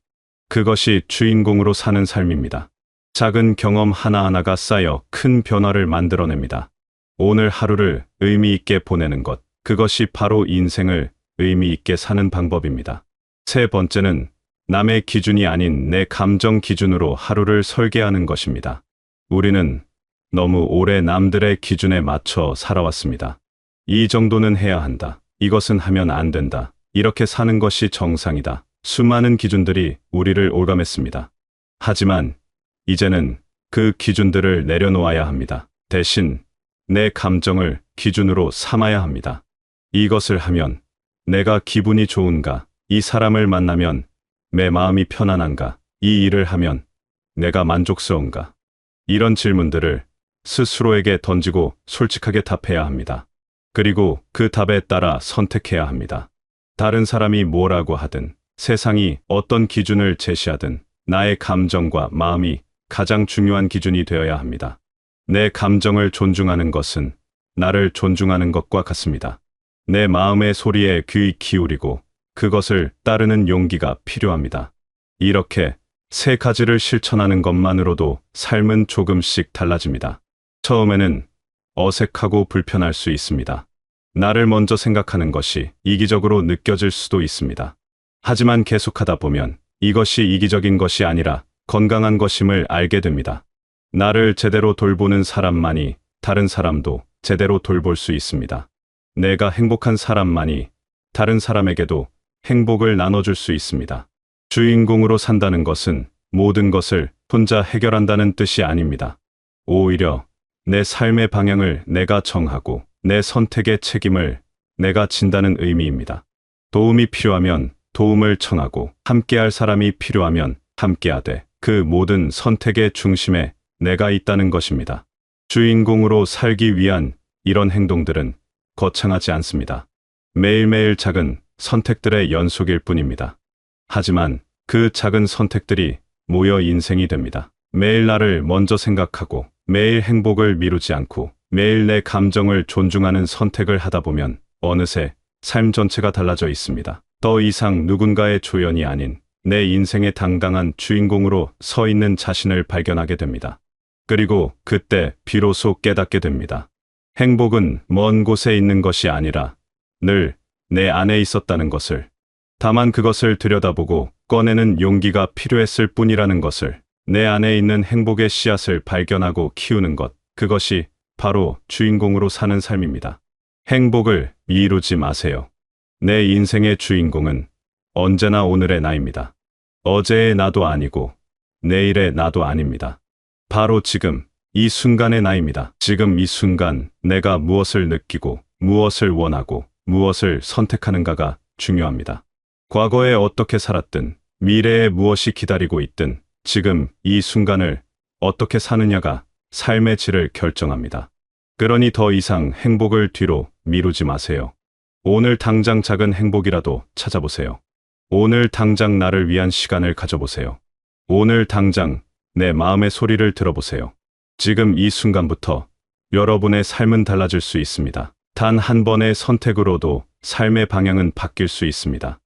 그것이 주인공으로 사는 삶입니다. 작은 경험 하나하나가 쌓여 큰 변화를 만들어냅니다. 오늘 하루를 의미 있게 보내는 것. 그것이 바로 인생을 의미 있게 사는 방법입니다. 세 번째는 남의 기준이 아닌 내 감정 기준으로 하루를 설계하는 것입니다. 우리는 너무 오래 남들의 기준에 맞춰 살아왔습니다. 이 정도는 해야 한다. 이것은 하면 안 된다. 이렇게 사는 것이 정상이다. 수많은 기준들이 우리를 올감했습니다. 하지만 이제는 그 기준들을 내려놓아야 합니다. 대신 내 감정을 기준으로 삼아야 합니다. 이것을 하면 내가 기분이 좋은가? 이 사람을 만나면 내 마음이 편안한가? 이 일을 하면 내가 만족스러운가? 이런 질문들을 스스로에게 던지고 솔직하게 답해야 합니다. 그리고 그 답에 따라 선택해야 합니다. 다른 사람이 뭐라고 하든, 세상이 어떤 기준을 제시하든 나의 감정과 마음이 가장 중요한 기준이 되어야 합니다. 내 감정을 존중하는 것은 나를 존중하는 것과 같습니다. 내 마음의 소리에 귀 기울이고 그것을 따르는 용기가 필요합니다. 이렇게 세 가지를 실천하는 것만으로도 삶은 조금씩 달라집니다. 처음에는 어색하고 불편할 수 있습니다. 나를 먼저 생각하는 것이 이기적으로 느껴질 수도 있습니다. 하지만 계속하다 보면 이것이 이기적인 것이 아니라 건강한 것임을 알게 됩니다. 나를 제대로 돌보는 사람만이 다른 사람도 제대로 돌볼 수 있습니다. 내가 행복한 사람만이 다른 사람에게도 행복을 나눠줄 수 있습니다. 주인공으로 산다는 것은 모든 것을 혼자 해결한다는 뜻이 아닙니다. 오히려 내 삶의 방향을 내가 정하고 내 선택의 책임을 내가 진다는 의미입니다. 도움이 필요하면 도움을 청하고 함께할 사람이 필요하면 함께하되 그 모든 선택의 중심에 내가 있다는 것입니다. 주인공으로 살기 위한 이런 행동들은 거창하지 않습니다. 매일매일 작은 선택들의 연속일 뿐입니다. 하지만 그 작은 선택들이 모여 인생이 됩니다. 매일 나를 먼저 생각하고 매일 행복을 미루지 않고 매일 내 감정을 존중하는 선택을 하다 보면 어느새 삶 전체가 달라져 있습니다. 더 이상 누군가의 조연이 아닌 내 인생의 당당한 주인공으로 서 있는 자신을 발견하게 됩니다. 그리고 그때 비로소 깨닫게 됩니다. 행복은 먼 곳에 있는 것이 아니라 늘 내 안에 있었다는 것을, 다만 그것을 들여다보고 꺼내는 용기가 필요했을 뿐이라는 것을, 내 안에 있는 행복의 씨앗을 발견하고 키우는 것, 그것이 바로 주인공으로 사는 삶입니다. 행복을 이루지 마세요. 내 인생의 주인공은 언제나 오늘의 나입니다. 어제의 나도 아니고 내일의 나도 아닙니다. 바로 지금 이 순간의 나입니다. 지금 이 순간 내가 무엇을 느끼고 무엇을 원하고 무엇을 선택하는가가 중요합니다. 과거에 어떻게 살았든 미래에 무엇이 기다리고 있든 지금 이 순간을 어떻게 사느냐가 삶의 질을 결정합니다. 그러니 더 이상 행복을 뒤로 미루지 마세요. 오늘 당장 작은 행복이라도 찾아보세요. 오늘 당장 나를 위한 시간을 가져보세요. 오늘 당장 내 마음의 소리를 들어보세요. 지금 이 순간부터 여러분의 삶은 달라질 수 있습니다. 단 한 번의 선택으로도 삶의 방향은 바뀔 수 있습니다.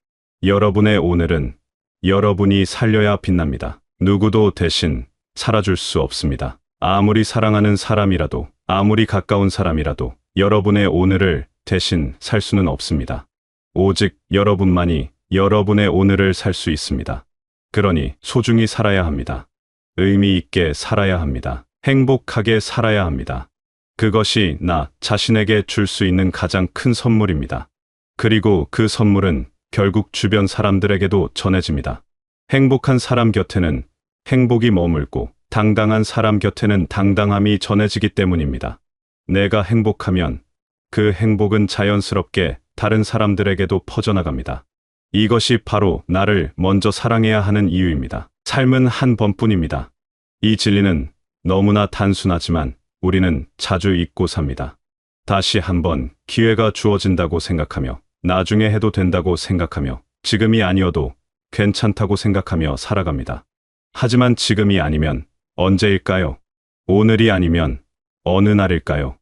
여러분의 오늘은 여러분이 살려야 빛납니다. 누구도 대신 살아줄 수 없습니다. 아무리 사랑하는 사람이라도, 아무리 가까운 사람이라도 여러분의 오늘을 대신 살 수는 없습니다. 오직 여러분만이 여러분의 오늘을 살 수 있습니다. 그러니 소중히 살아야 합니다. 의미 있게 살아야 합니다. 행복하게 살아야 합니다. 그것이 나 자신에게 줄 수 있는 가장 큰 선물입니다. 그리고 그 선물은 결국 주변 사람들에게도 전해집니다. 행복한 사람 곁에는 행복이 머물고 당당한 사람 곁에는 당당함이 전해지기 때문입니다. 내가 행복하면 그 행복은 자연스럽게 다른 사람들에게도 퍼져나갑니다. 이것이 바로 나를 먼저 사랑해야 하는 이유입니다. 삶은 한 번뿐입니다. 이 진리는 너무나 단순하지만 우리는 자주 잊고 삽니다. 다시 한번 기회가 주어진다고 생각하며, 나중에 해도 된다고 생각하며, 지금이 아니어도 괜찮다고 생각하며 살아갑니다. 하지만 지금이 아니면 언제일까요? 오늘이 아니면 어느 날일까요?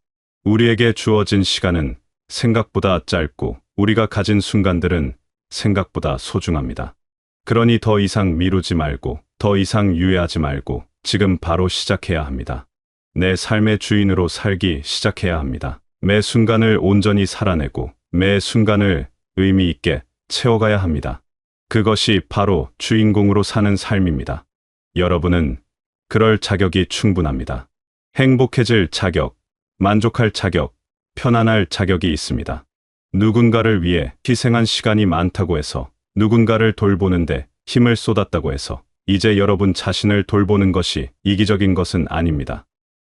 우리에게 주어진 시간은 생각보다 짧고 우리가 가진 순간들은 생각보다 소중합니다. 그러니 더 이상 미루지 말고, 더 이상 유예하지 말고 지금 바로 시작해야 합니다. 내 삶의 주인으로 살기 시작해야 합니다. 매 순간을 온전히 살아내고 매 순간을 의미 있게 채워가야 합니다. 그것이 바로 주인공으로 사는 삶입니다. 여러분은 그럴 자격이 충분합니다. 행복해질 자격, 만족할 자격, 편안할 자격이 있습니다. 누군가를 위해 희생한 시간이 많다고 해서, 누군가를 돌보는데 힘을 쏟았다고 해서 이제 여러분 자신을 돌보는 것이 이기적인 것은 아닙니다.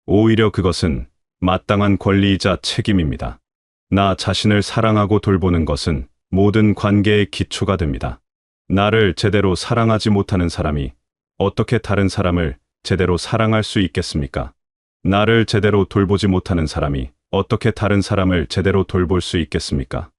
오히려 그것은 마땅한 권리이자 책임입니다. 나 자신을 사랑하고 돌보는 것은 모든 관계의 기초가 됩니다. 나를 제대로 사랑하지 못하는 사람이 어떻게 다른 사람을 제대로 사랑할 수 있겠습니까? 나를 제대로 돌보지 못하는 사람이 어떻게 다른 사람을 제대로 돌볼 수 있겠습니까?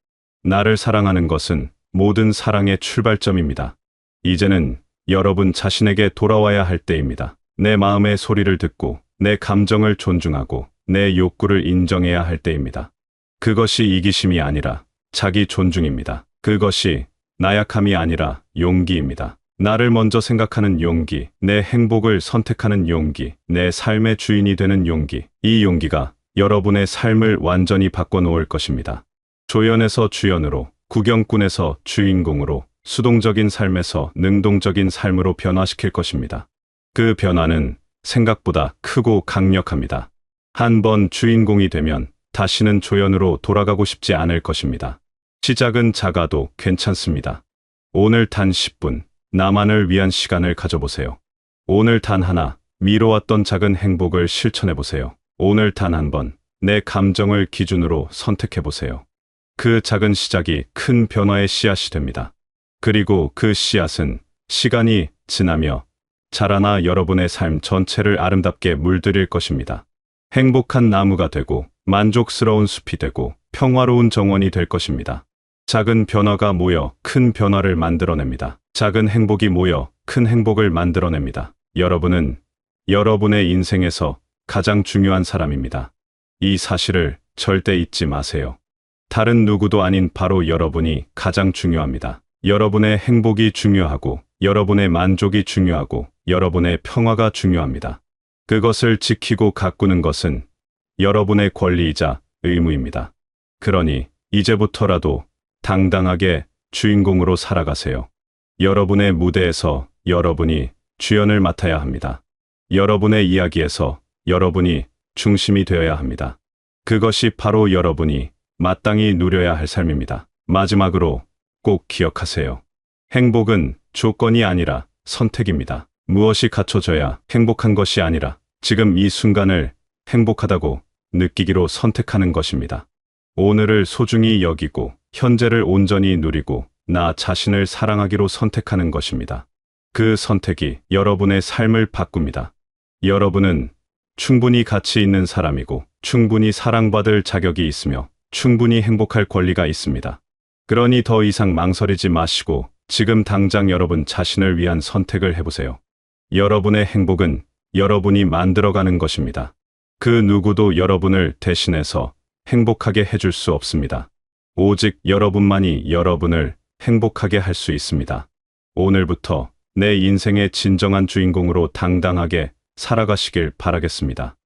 나를 사랑하는 것은 모든 사랑의 출발점입니다. 이제는 여러분 자신에게 돌아와야 할 때입니다. 내 마음의 소리를 듣고 내 감정을 존중하고 내 욕구를 인정해야 할 때입니다. 그것이 이기심이 아니라 자기 존중입니다. 그것이 나약함이 아니라 용기입니다. 나를 먼저 생각하는 용기, 내 행복을 선택하는 용기, 내 삶의 주인이 되는 용기. 이 용기가 여러분의 삶을 완전히 바꿔놓을 것입니다. 조연에서 주연으로, 구경꾼에서 주인공으로, 수동적인 삶에서 능동적인 삶으로 변화시킬 것입니다. 그 변화는 생각보다 크고 강력합니다. 한 번 주인공이 되면 다시는 조연으로 돌아가고 싶지 않을 것입니다. 시작은 작아도 괜찮습니다. 오늘 단 10분, 나만을 위한 시간을 가져보세요. 오늘 단 하나, 미뤄왔던 작은 행복을 실천해보세요. 오늘 단 한 번, 내 감정을 기준으로 선택해보세요. 그 작은 시작이 큰 변화의 씨앗이 됩니다. 그리고 그 씨앗은 시간이 지나며 자라나 여러분의 삶 전체를 아름답게 물들일 것입니다. 행복한 나무가 되고 만족스러운 숲이 되고 평화로운 정원이 될 것입니다. 작은 변화가 모여 큰 변화를 만들어냅니다. 작은 행복이 모여 큰 행복을 만들어냅니다. 여러분은 여러분의 인생에서 가장 중요한 사람입니다. 이 사실을 절대 잊지 마세요. 다른 누구도 아닌 바로 여러분이 가장 중요합니다. 여러분의 행복이 중요하고 여러분의 만족이 중요하고 여러분의 평화가 중요합니다. 그것을 지키고 가꾸는 것은 여러분의 권리이자 의무입니다. 그러니 이제부터라도 당당하게 주인공으로 살아가세요. 여러분의 무대에서 여러분이 주연을 맡아야 합니다. 여러분의 이야기에서 여러분이 중심이 되어야 합니다. 그것이 바로 여러분이 마땅히 누려야 할 삶입니다. 마지막으로 꼭 기억하세요. 행복은 조건이 아니라 선택입니다. 무엇이 갖춰져야 행복한 것이 아니라 지금 이 순간을 행복하다고 느끼기로 선택하는 것입니다. 오늘을 소중히 여기고 현재를 온전히 누리고 나 자신을 사랑하기로 선택하는 것입니다. 그 선택이 여러분의 삶을 바꿉니다. 여러분은 충분히 가치 있는 사람이고 충분히 사랑받을 자격이 있으며 충분히 행복할 권리가 있습니다. 그러니 더 이상 망설이지 마시고 지금 당장 여러분 자신을 위한 선택을 해보세요. 여러분의 행복은 여러분이 만들어가는 것입니다. 그 누구도 여러분을 대신해서 행복하게 해줄 수 없습니다. 오직 여러분만이 여러분을 행복하게 할 수 있습니다. 오늘부터 내 인생의 진정한 주인공으로 당당하게 살아가시길 바라겠습니다.